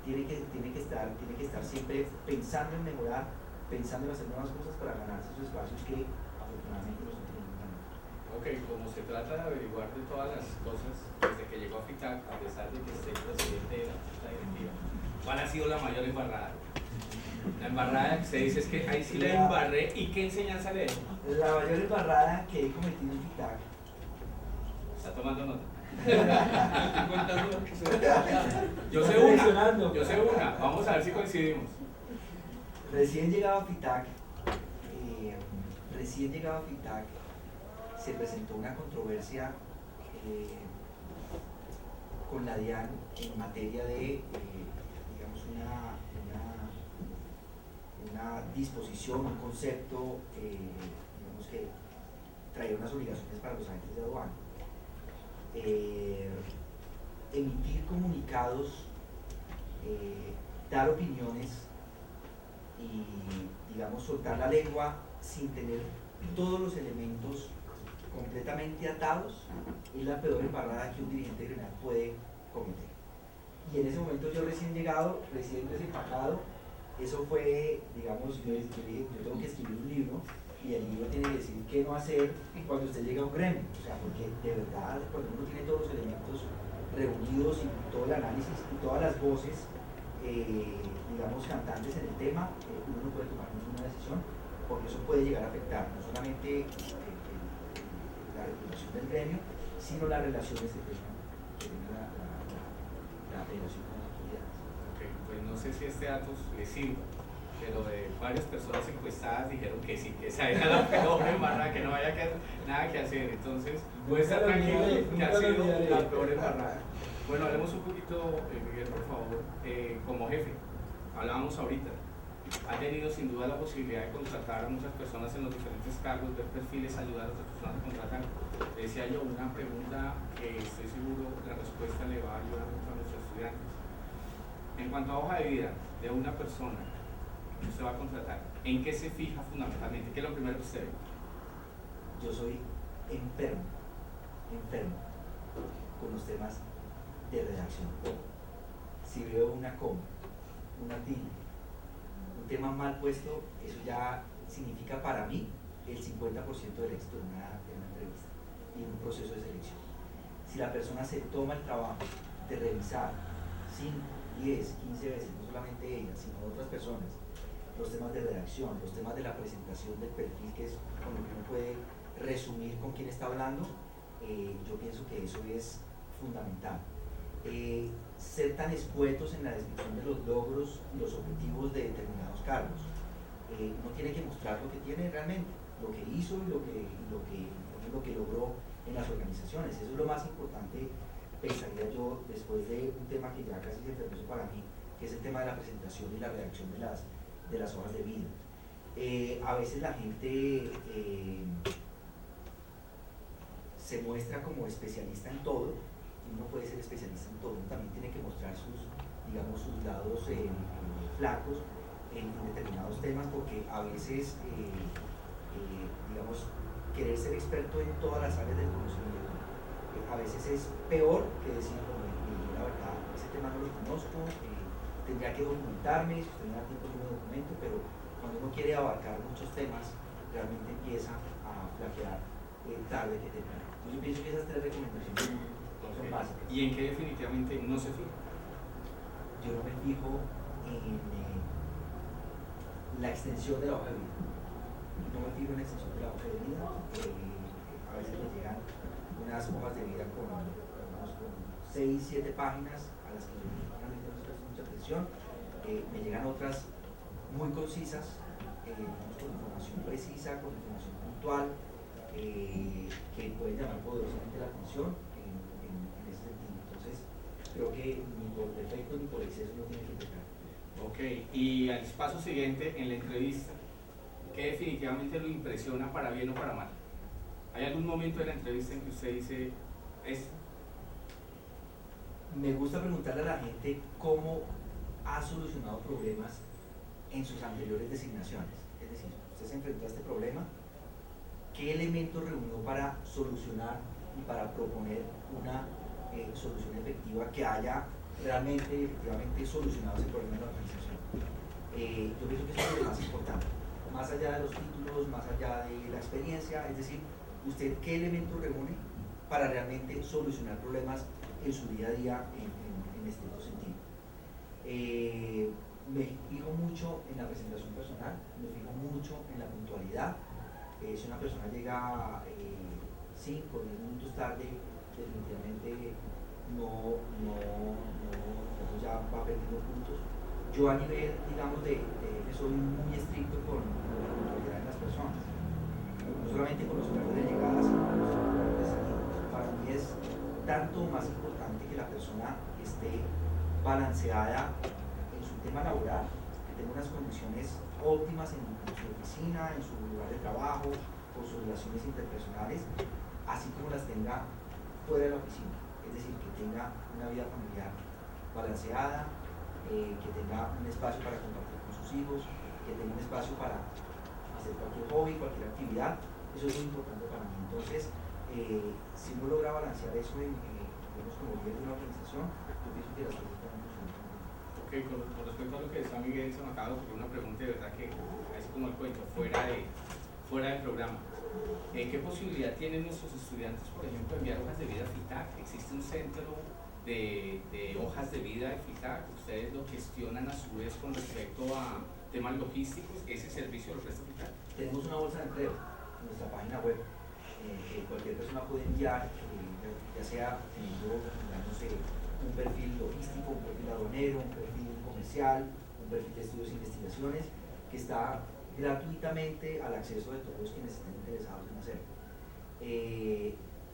tiene que estar siempre pensando en mejorar, pensando en hacer nuevas cosas para ganarse esos espacios que afortunadamente los están teniendo. Ok, como se trata de averiguar de todas las cosas desde que llegó a FITAC, a pesar de que esté el presidente de la Junta Directiva, ¿cuál ha sido la mayor embarrada? La embarrada que se dice es que ahí sí la embarré, ¿y qué enseñanza le dejo? La mayor embarrada que he cometido en FITAC. ¿Está tomando nota? Yo sé una, vamos a ver si coincidimos. Recién llegado a FITAC, se presentó una controversia con la DIAN en materia de, digamos, una disposición, un concepto, digamos, que traía unas obligaciones para los agentes de aduana. Emitir comunicados, dar opiniones y, digamos, soltar la lengua sin tener todos los elementos completamente atados es la peor embarrada que un dirigente gremial puede cometer. Y en ese momento yo recién llegado, recién desempacado, eso fue, digamos, yo dije, yo tengo que escribir un libro y el libro tiene que decir qué no hacer cuando usted llega a un gremio, o sea, porque de verdad cuando uno tiene todos los elementos reunidos y todo el análisis y todas las voces, digamos, cantantes en el tema, uno no puede tomar ninguna decisión porque eso puede llegar a afectar no solamente la reputación del gremio, sino las relaciones que tenga la federación con las autoridades. Okay, pues no sé si este dato le sirva, pero varias personas encuestadas dijeron que sí, que esa era la peor embarrada, que no haya nada que hacer. Entonces, puede estar tranquilo que ha sido la peor embarrada. Bueno, hablemos un poquito, Miguel, por favor, como jefe. Hablábamos ahorita, ha tenido sin duda la posibilidad de contratar a muchas personas en los diferentes cargos, ver perfiles, ayudar a otras personas a contratar. Le decía yo una pregunta que estoy seguro la respuesta le va a ayudar mucho a nuestros estudiantes. En cuanto a hoja de vida de una persona que usted va a contratar, ¿en qué se fija fundamentalmente? ¿Qué es lo primero que usted ve? Yo soy enfermo con los temas de redacción. Si veo una coma, una tilde, un tema mal puesto, eso ya significa para mí el 50% del éxito de una entrevista y en un proceso de selección. Si la persona se toma el trabajo de revisar 5, 10, 15 veces, no solamente ella, sino otras personas, los temas de redacción, los temas de la presentación del perfil, que es con lo que uno puede resumir con quién está hablando, yo pienso que eso es fundamental. Ser tan escuetos en la descripción de los logros y los objetivos de determinados cargos. Uno tiene que mostrar lo que tiene realmente, lo que hizo y lo que logró en las organizaciones. Eso es lo más importante, pensaría yo, después de un tema que ya casi se terminó para mí, que es el tema de la presentación y la redacción de las hojas de vida. A veces la gente se muestra como especialista en todo, y uno puede ser especialista en todo, uno también tiene que mostrar sus lados flacos en determinados temas, porque a veces, digamos, querer ser experto en todas las áreas del conocimiento, a veces es peor que decir, bueno, la verdad, ese tema no lo conozco, tendría que documentarme, si usted me da tiempo yo me documento, pero cuando uno quiere abarcar muchos temas, realmente empieza a flaquear tarde que temprano. Entonces yo pienso que esas 3 recomendaciones son básicas. ¿Y en qué definitivamente no se fija? Yo yo no me fijo en la extensión de la hoja de vida. No me fijo en la extensión de la hoja de vida. A veces me llegan unas hojas de vida con 6, 7 páginas a las que yo realmente no presto mucha atención. Me llegan otras muy concisas, con información precisa, con información puntual, que pueden llamar poderosamente la atención en ese sentido. Entonces, creo que ni por defecto ni por exceso no tiene que pecar. Ok, y al paso siguiente, en la entrevista, ¿qué definitivamente lo impresiona para bien o para mal? ¿Hay algún momento de la entrevista en que usted dice esto? Me gusta preguntarle a la gente cómo ha solucionado problemas en sus anteriores designaciones. Es decir, usted se enfrentó a este problema, ¿qué elementos reunió para solucionar y para proponer una solución efectiva que haya realmente, efectivamente solucionado ese problema en la organización? Yo pienso que eso es lo más importante, más allá de los títulos, más allá de la experiencia, es decir, usted qué elementos reúne para realmente solucionar problemas en su día a día en estricto sentido. Me fijo mucho en la presentación personal, me fijo mucho en la puntualidad. Si una persona llega 5 o 10 minutos tarde, definitivamente no ya va perdiendo puntos. Yo a nivel, digamos, de soy muy estricto con la puntualidad de las personas, no solamente con los horarios de llegada, sino con los horarios de salida. Para mí es tanto más importante que la persona esté balanceada en su tema laboral, que tenga unas condiciones óptimas en su oficina, en su lugar de trabajo, por sus relaciones interpersonales, así como las tenga fuera de la oficina. Es decir, que tenga una vida familiar balanceada, que tenga un espacio para compartir con sus hijos, que tenga un espacio para hacer cualquier hobby, cualquier actividad. Eso es muy importante para mí. Entonces, si uno logra balancear eso como líder de una organización, yo pienso que las cosas van a funcionar. Ok, con respecto a lo que decía Miguel, se me acaba de ocurrir una pregunta de verdad que es como el cuento, fuera del programa. ¿Qué posibilidad tienen nuestros estudiantes, por ejemplo, de enviar hojas de vida a FITAC? ¿Existe un centro de hojas de vida de FITAC? ¿Ustedes lo gestionan a su vez con respecto a temas logísticos? ¿Ese servicio lo presta FITAC? Tenemos una bolsa de empleo en nuestra página web que cualquier persona puede enviar, ya sea teniendo, un perfil logístico, un perfil aduanero, un perfil comercial, un perfil de estudios e investigaciones, que está gratuitamente al acceso de todos quienes estén interesados en hacerlo.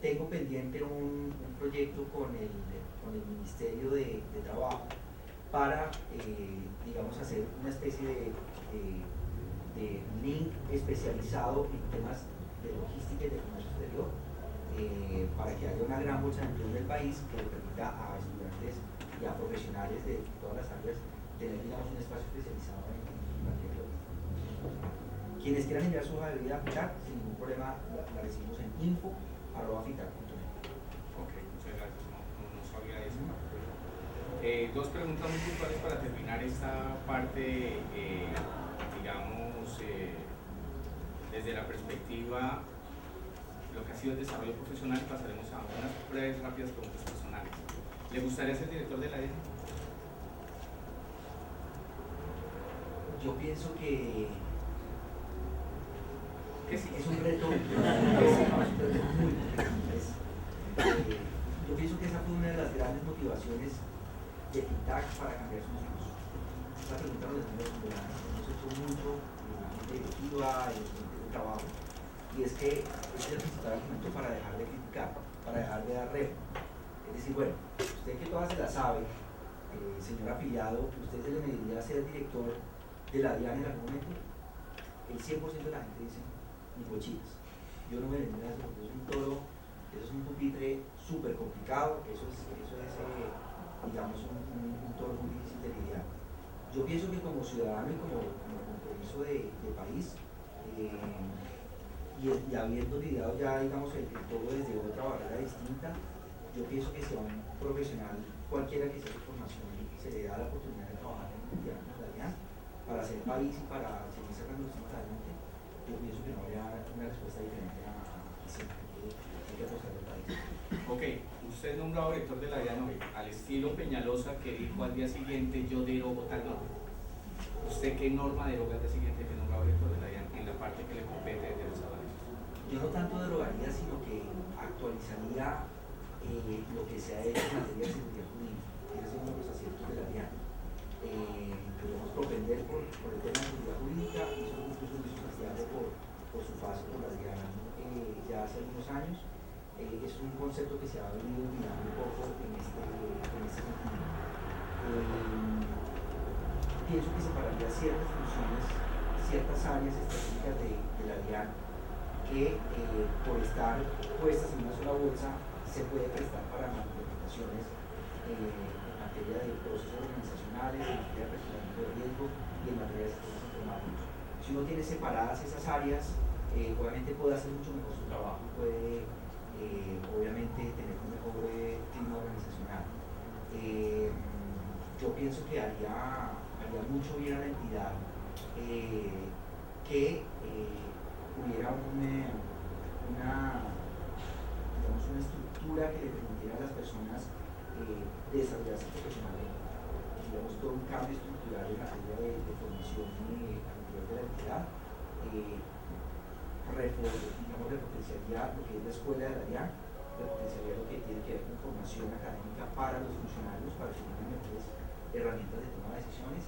Tengo pendiente un proyecto con el Ministerio de Trabajo para, digamos, hacer una especie de link especializado en temas de logística y de comercio exterior, para que haya una gran bolsa de empleo del país que le permita a estudiantes y a profesionales de todas las áreas tener, digamos, un espacio especializado en materia logística. Quienes quieran enviar su hoja de vida a FITAC, sin ningún problema, la recibimos en info@fitac.net. Ok, muchas gracias, no sabía eso. Dos preguntas muy puntuales para terminar esta parte, digamos, desde la perspectiva lo que ha sido el desarrollo profesional. Pasaremos a unas breves, rápidas preguntas personales. ¿Le gustaría ser director de la DIAN? Yo pienso que sí. Es un reto, muy complicado. Yo pienso que esa fue una de las grandes motivaciones de FITAC para cambiar sus usos. Esta pregunta nos hemos hecho mucho en la gente directiva y en el trabajo, y es que es el principal argumento para dejar de criticar, para dejar de dar reto. Es decir, bueno, usted que todas se la sabe, señor afiliado, ¿usted se le mediría a ser director de la DIAN en algún momento? El 100% de la gente dice, ni cochinas. Yo no me vendría a eso porque es un toro, eso es un pupitre súper complicado, eso es digamos, un toro muy difícil de lidiar. Yo pienso que como ciudadano y como compromiso de país, y habiendo lidiado ya, digamos, el todo desde otra barrera distinta, yo pienso que si a un profesional, cualquiera que sea su formación, se le da la oportunidad de trabajar en la DIAN para hacer país y para seguir sacando los temas adelante, yo pienso que no habría una respuesta diferente a siempre hay que apostar al país. Ok, usted es nombrado director de la DIAN hoy, al estilo Peñalosa que dijo al día siguiente yo derogo tal norma. ¿Usted qué norma deroga al día siguiente que es nombrado director de la DIAN en la parte que le compete de los avances? Yo no tanto derogaría, sino que actualizaría lo que se ha hecho en materia de seguridad jurídica. Ese es uno de los aciertos de la DIAN. Podemos propender por el tema de seguridad jurídica, y eso incluso lo hizo Santiago por su paso por la DIAN ya hace algunos años. Es un concepto que se ha venido olvidando un poco en este sentido. Pienso que separaría ciertas funciones, ciertas áreas estratégicas de la DIAN que por estar puestas en una sola bolsa se puede prestar para malinterpretaciones en materia de procesos organizacionales, en materia de perfilamiento de riesgo y en materia de sistemas informáticos. Si uno tiene separadas esas áreas, obviamente puede hacer mucho mejor su trabajo, puede obviamente tener un mejor clima organizacional. Yo pienso que haría mucho bien a la entidad que hubiera digamos, una estructura que le permitiera a las personas desarrollarse profesionalmente. Digamos, todo un cambio estructural en materia de formación a nivel de la entidad. Repotenciaría lo que es la escuela de la DIAN, repotenciaría lo que tiene que ver con formación académica para los funcionarios, para que tengan mejores herramientas de toma de decisiones.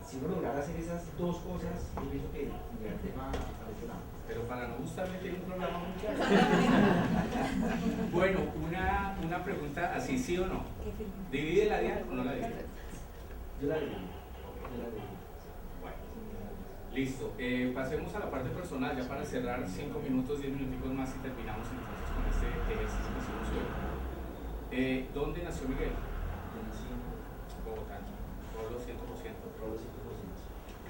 Si uno lograra hacer esas dos cosas, yo pienso que tendría el tema a este lado. Pero para no gustarme tiene un programa muy claro. Bueno, una pregunta así, ¿sí o no? ¿Divide la DIAN o no la divide? Yo la diría. Bueno, listo. Pasemos a la parte personal, ya para cerrar 5 minutos, 10 minuticos más y terminamos entonces con este ejercicio que hicimos hoy. ¿Dónde nació Miguel? Yo nací en Bogotá. Pueblo 100%. Pueblo 100%.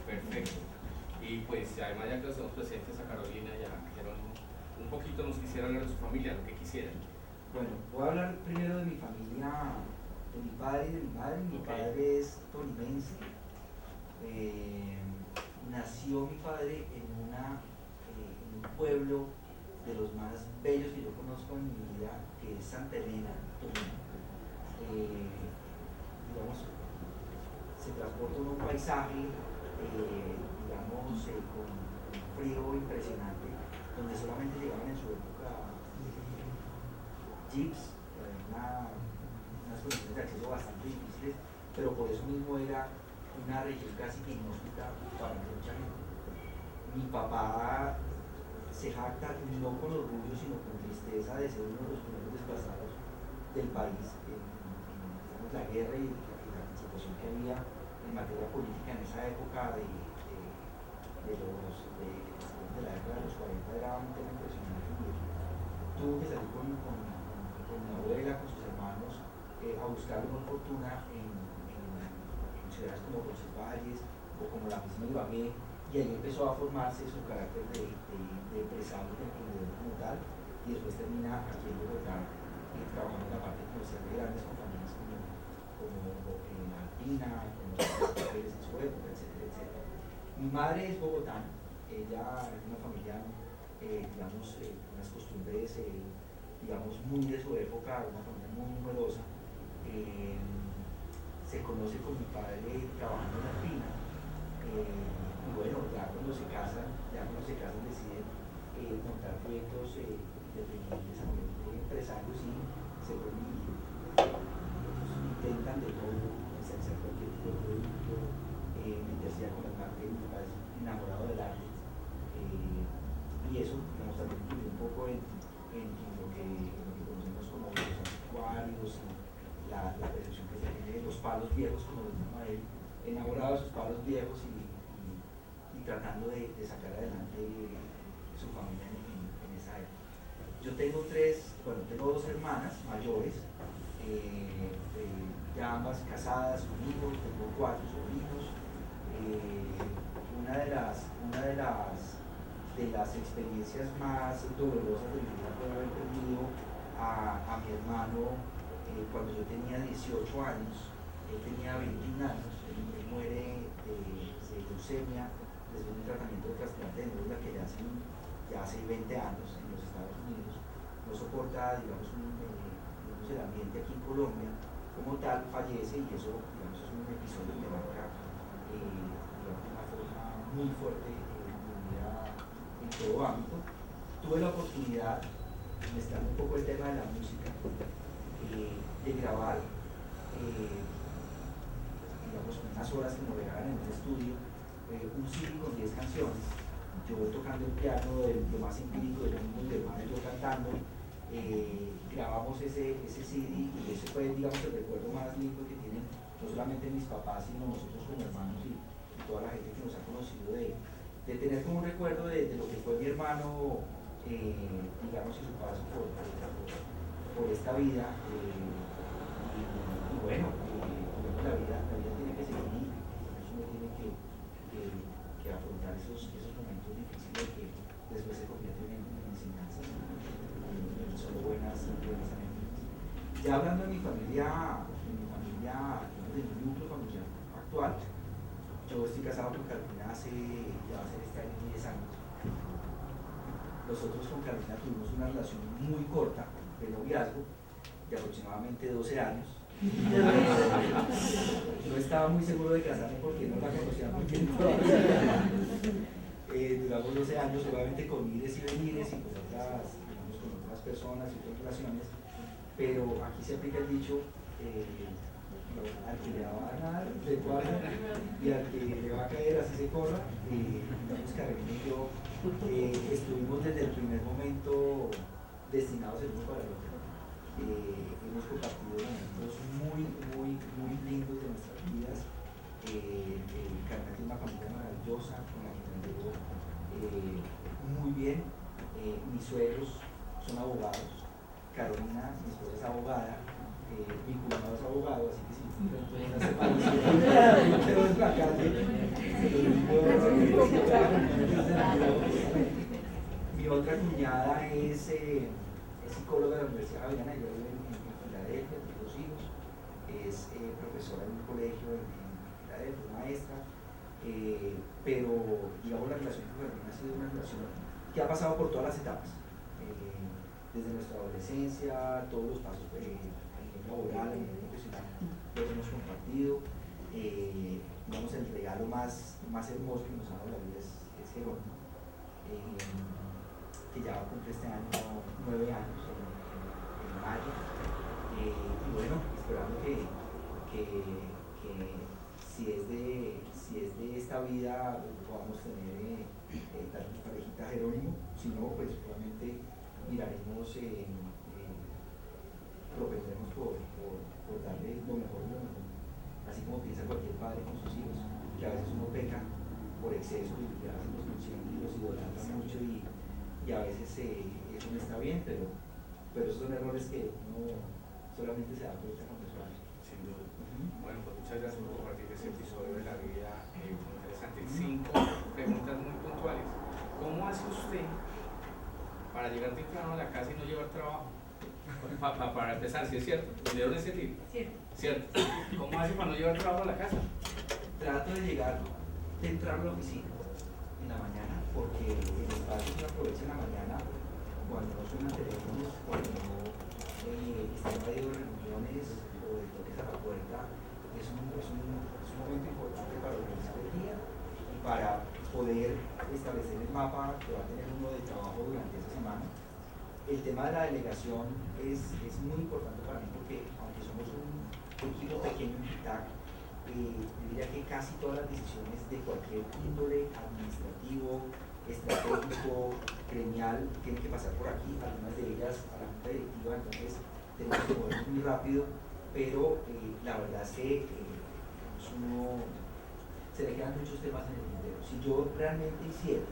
Perfecto. Y pues además ya que los tenemos presentes a Carolina y a Jerónimo, un poquito nos quisiera hablar de su familia, lo que quisieran. Bueno, voy a hablar primero de mi familia, de mi padre y de mi madre. Mi padre es tolimense. Nació mi padre en un pueblo de los más bellos que yo conozco en mi vida, que es Santa Elena, Tolima. Digamos, se transporta un paisaje, digamos, con un frío impresionante, donde solamente llegaban en su época jeeps, unas condiciones de acceso bastante difíciles, pero por eso mismo era una región casi que inhóspita para mucha gente. Mi papá se jacta, no con orgullo, sino con tristeza, de ser uno de los primeros desplazados del país en digamos, la guerra y la situación que había en materia política en esa época de la época de los 40 era un tema impresionante. Tuvo que salir con mi abuela, con sus hermanos, a buscar una fortuna en ciudades como Roncesvalles o como la misma Ibagué, y ahí empezó a formarse su carácter de empresario, de emprendedor como tal, y después termina aquí en Bogotá trabajando en la parte comercial de grandes compañías como Alpina, como Pérez en su época, etcétera, etcétera. Mi madre es bogotana, ella es una familia, digamos, unas costumbres, digamos, muy de su época, una familia muy numerosa. Se conoce con mi padre trabajando en Alpina, y bueno, ya cuando se casan deciden montar proyectos de empresarios y se vuelven intentan de todo, hacer cualquier tipo de producto, meterse ya con el marketing, mi padre es enamorado del arte, y eso digamos, también influye un poco en lo que conocemos como los anticuarios y la percepción que se tiene de los palos viejos, como lo llama él, enamorado de sus palos viejos y tratando de sacar adelante su familia en esa época. Yo tengo dos hermanas mayores, ya ambas casadas conmigo, tengo 4 sobrinos. Una de las experiencias más dolorosas de mi vida fue haber perdido a mi hermano cuando yo tenía 18 años. Él tenía 21 años, él muere de leucemia después de un tratamiento de trasplante de médula que le hacen ya hace 20 años en los Estados Unidos. no soporta, digamos, el ambiente aquí en Colombia como tal, fallece, y eso, digamos, es un episodio que marca, digamos, de una forma muy fuerte mi vida en todo ámbito. Tuve la oportunidad, mezclando un poco el tema de la música, de grabar, digamos, unas horas que me regalaban en un estudio, un CD con 10 canciones, yo tocando el piano, lo más empírico de lo mismo, mi hermano y yo cantando. Grabamos ese CD, y ese fue, digamos, el recuerdo más lindo que tienen no solamente mis papás, sino nosotros como hermanos y toda la gente que nos ha conocido, de tener como un recuerdo de lo que fue mi hermano, digamos, y su paso por esta vida. Y bueno, la vida tiene que seguir, y por eso uno tiene que afrontar esos momentos difíciles que después se convierten en enseñanzas, solo buenas anécdotas. Ya hablando de mi familia, de mi núcleo familiar actual, yo estoy casado con Carolina ya va a ser este año 10 años. Nosotros con Carolina tuvimos una relación muy corta de noviazgo, de aproximadamente 12 años. No estaba muy seguro de casarme porque no la conocía muy bien todavía. Duramos 12 años, obviamente con ires y venires y con otras, digamos, con otras personas y otras relaciones, pero aquí se aplica el dicho, al que le va a ganar de cuarto y al que le va a caer así se corra. Digamos, Carolina y yo estuvimos desde el primer momento destinados el uno para el otro. Hemos compartido momentos muy lindos de nuestras vidas. Carolina tiene una familia maravillosa con la que me llevo muy bien. Mis suegros son abogados. Carolina, mi esposa, es abogada. Mi cuñado es abogado, así que si una separación pero es la calle. Mi otra cuñada es psicóloga de la Universidad Javeriana, yo vivo en Filadelfia, tengo 2 hijos, es profesora en un colegio en Filadelfia, maestra, pero digamos la relación con Carolina ha sido una relación que ha pasado por todas las etapas, desde nuestra adolescencia, todos los pasos a nivel laboral, a nivel profesional, los hemos compartido. Digamos, el regalo más hermoso que nos ha dado la vida es Jerónimo, que ya cumple este año 9 años en mayo, y bueno, esperando que si es de esta vida podamos tener tanto parejita Jerónimo, si no, pues probablemente miraremos, propendremos por darle lo mejor, así como piensa cualquier padre con sus hijos, que a veces uno peca por exceso y a veces los consienten y los idolatran mucho, y a veces eso no está bien, pero esos son errores que uno solamente se da cuenta cuando es grande. Sin duda. Bueno, pues muchas gracias por compartir este episodio de la vida muy interesante. 5 preguntas muy puntuales. ¿Cómo hace usted para llegar temprano a la casa y no llevar trabajo? Para empezar, ¿sí es cierto? ¿Le dieron ese tip? Cierto. ¿Cómo hace para no llevar trabajo a la casa? Trato de llegar temprano a la oficina en la mañana, porque el espacio que aprovecha en la mañana, cuando no suenan teléfonos, cuando no están invadidos reuniones o de toques a la puerta, es un momento importante para organizar el día y para poder establecer el mapa que va a tener uno de trabajo durante esa semana. El tema de la delegación es muy importante para mí, porque aunque somos un equipo pequeño en TICTAC, diría que casi todas las decisiones de cualquier índole administrativo, estratégico, gremial, tienen que pasar por aquí, algunas de ellas a la junta directiva, entonces tenemos que movernos muy rápido, pero la verdad es que se le quedan muchos temas en el tintero. Si yo realmente hiciera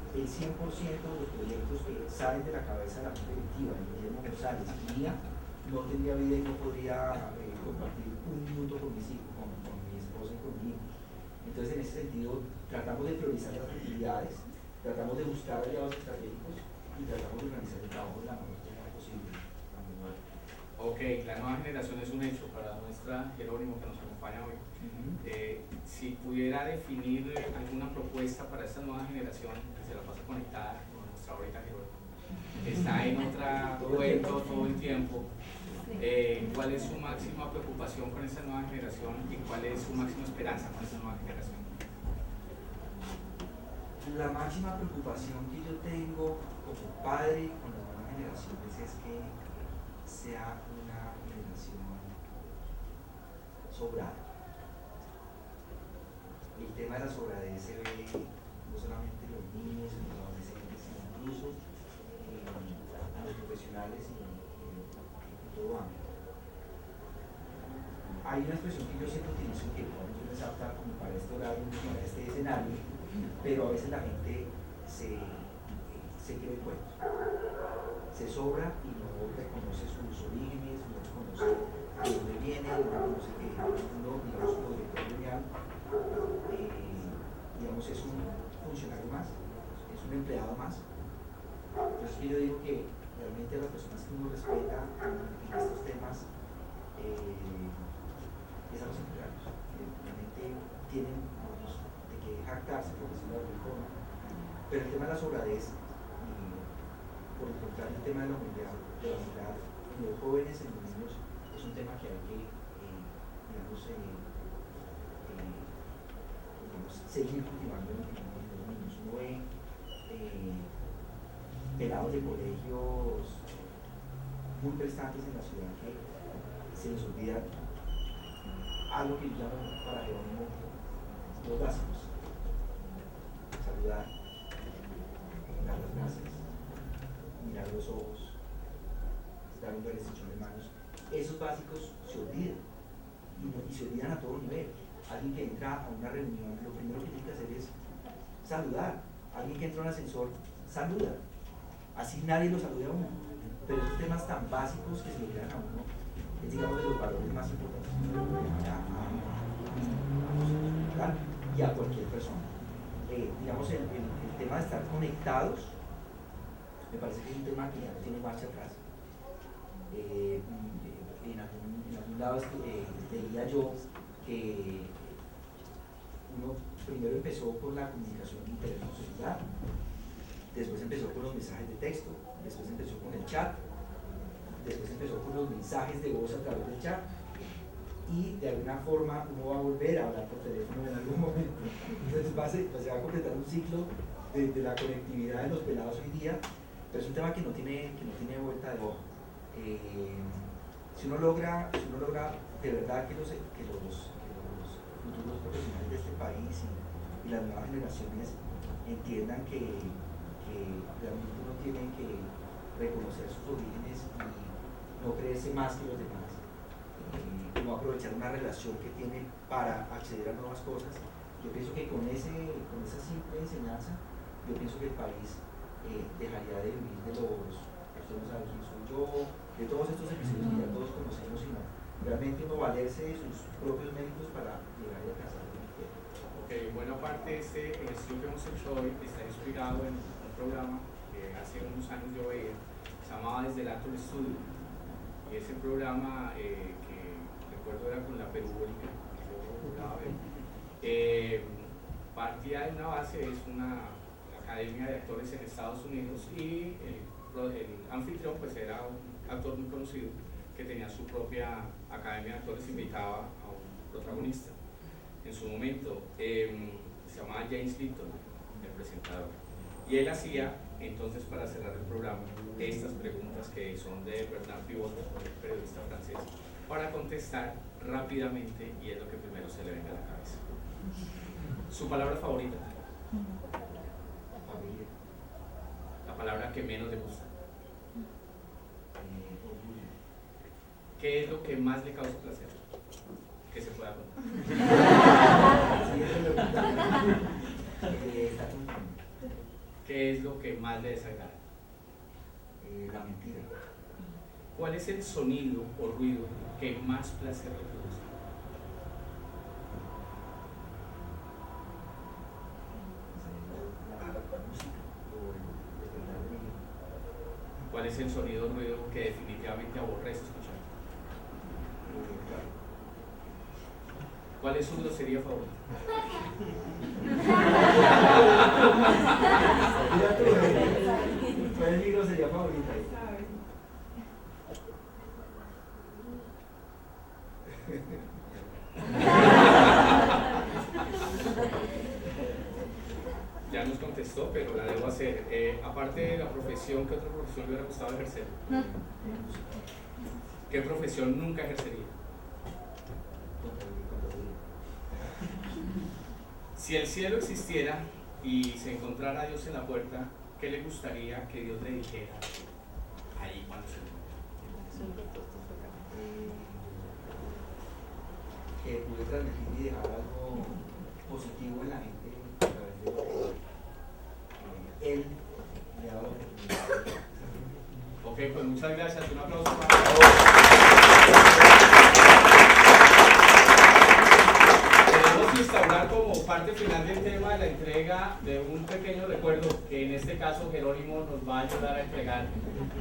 el 100% de los proyectos que salen de la cabeza de la junta directiva, de Guillermo González y mía, no tendría vida y no podría compartir un minuto con mis hijos, con mi esposa y conmigo. Entonces, en ese sentido, tratamos de priorizar las actividades, tratamos de buscar aliados estratégicos y tratamos de organizar el trabajo de la mejor manera posible. Ok, la nueva generación es un hecho para nuestra Jerónimo que nos acompaña hoy. Si pudiera definir alguna propuesta para esta nueva generación que se la pasa conectada con nuestra ahorita Jerónimo. está en otra cuento todo el tiempo. ¿Cuál es su máxima preocupación con esta nueva generación y cuál es su máxima esperanza con esta nueva generación? La máxima preocupación que yo tengo como padre con las nuevas generaciones es que sea una generación sobrada. El tema de la sobradez se ve no solamente en los niños, en los adolescentes, sino incluso en los profesionales y en todo ámbito. Hay una expresión que yo siempre utilizo que no es apta como para este horario, para este escenario, pero a veces la gente se cree el cuento, se sobra y no reconoce sus orígenes, no reconoce de dónde viene, no reconoce que uno, digamos, como director lineal, digamos, es un funcionario más, es un empleado más. Entonces yo digo que realmente a las personas que uno respeta en estos temas es a los empleados, que realmente tienen, digamos, de qué jactarse, por decirlo de alguna forma. Pero el tema de la sobradez, por el contrario, el tema de la humildad en los jóvenes, en los niños, es un tema que hay que, digamos, seguir cultivando en los niños. Uno ve pelados de colegios muy prestantes en la ciudad que se les olvida algo que yo llamo para Jerónimo los básicos: saludar, dar las gracias, mirar los ojos, dar un buen estrechón de manos. Esos básicos se olvidan y se olvidan a todo nivel. Alguien que entra a una reunión, lo primero que tiene que hacer es saludar. Alguien que entra a un ascensor, saluda. Así nadie lo saluda a uno. Pero esos temas tan básicos que se le olvidan a uno es, digamos, de los valores más importantes y a cualquier persona. Digamos, el tema de estar conectados me parece que es un tema que ya no tiene marcha atrás. En algún lado veía yo que uno primero empezó por la comunicación de teléfono celular, después empezó con los mensajes de texto, después empezó con el chat, después empezó con los mensajes de voz a través del chat, y de alguna forma uno va a volver a hablar por teléfono en algún momento. Entonces se va a completar un ciclo de la conectividad de los pelados hoy día, pero es un tema que no tiene vuelta de hoja. Si uno logra de verdad que los futuros profesionales de este país y las nuevas generaciones entiendan que realmente uno tiene que reconocer sus orígenes y no creerse más que los demás, no aprovechar una relación que tiene para acceder a nuevas cosas. Yo pienso que con esa simple enseñanza, yo pienso que el país dejaría de vivir de los, usted no sabe quién soy yo, de todos estos episodios que ya todos conocemos, sino realmente uno valerse de sus propios méritos para llegar y alcanzar lo que quiere. Ok, buena parte de este estudio que hemos hecho hoy está inspirado en un programa que hace unos años yo veía, se llamaba Desde el Atol Studio, y ese programa que recuerdo era con la perubólica, que yo jugaba a ver, partía de una base, es una academia de actores en Estados Unidos, y el anfitrión pues era un actor muy conocido que tenía su propia academia de actores, invitaba a un protagonista. En su momento se llamaba James Lipton, el presentador, y él hacía entonces, para cerrar el programa, estas preguntas que son de Bernard Pivot, el periodista francés, para contestar rápidamente, y es lo que primero se le venga a la cabeza. ¿Su palabra favorita? Familia, La palabra que menos le gusta. orgullo. ¿Qué es lo que más le causa placer? Que se pueda contar. Sí, eso es lo que está con ¿Qué es lo que más le desagrada? la mentira. ¿Cuál es el sonido o ruido que más placer le produce? La música o el despertar de mi hijo. ¿Cuál es el sonido o ruido que definitivamente aborrece escuchar? Claro. ¿Cuál es su grosería favorita? ¿Cuál es mi grosería favorita? aparte de la profesión, ¿qué otra profesión le hubiera gustado ejercer? ¿Qué profesión nunca ejercería? Si el cielo existiera y se encontrara a Dios en la puerta, ¿qué le gustaría que Dios le dijera ahí cuando se lo Que pude transmitir y dejar algo positivo en la gente a través de lo que él le ha dado la oportunidad. Ok, pues muchas gracias. Un aplauso para Queremos instaurar como parte final del tema de la entrega de un pequeño recuerdo que en este caso Jerónimo nos va a ayudar a entregar,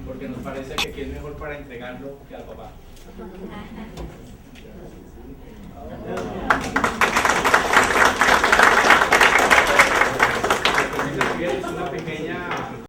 porque nos parece que aquí es mejor para entregarlo que al papá. Es una pequeña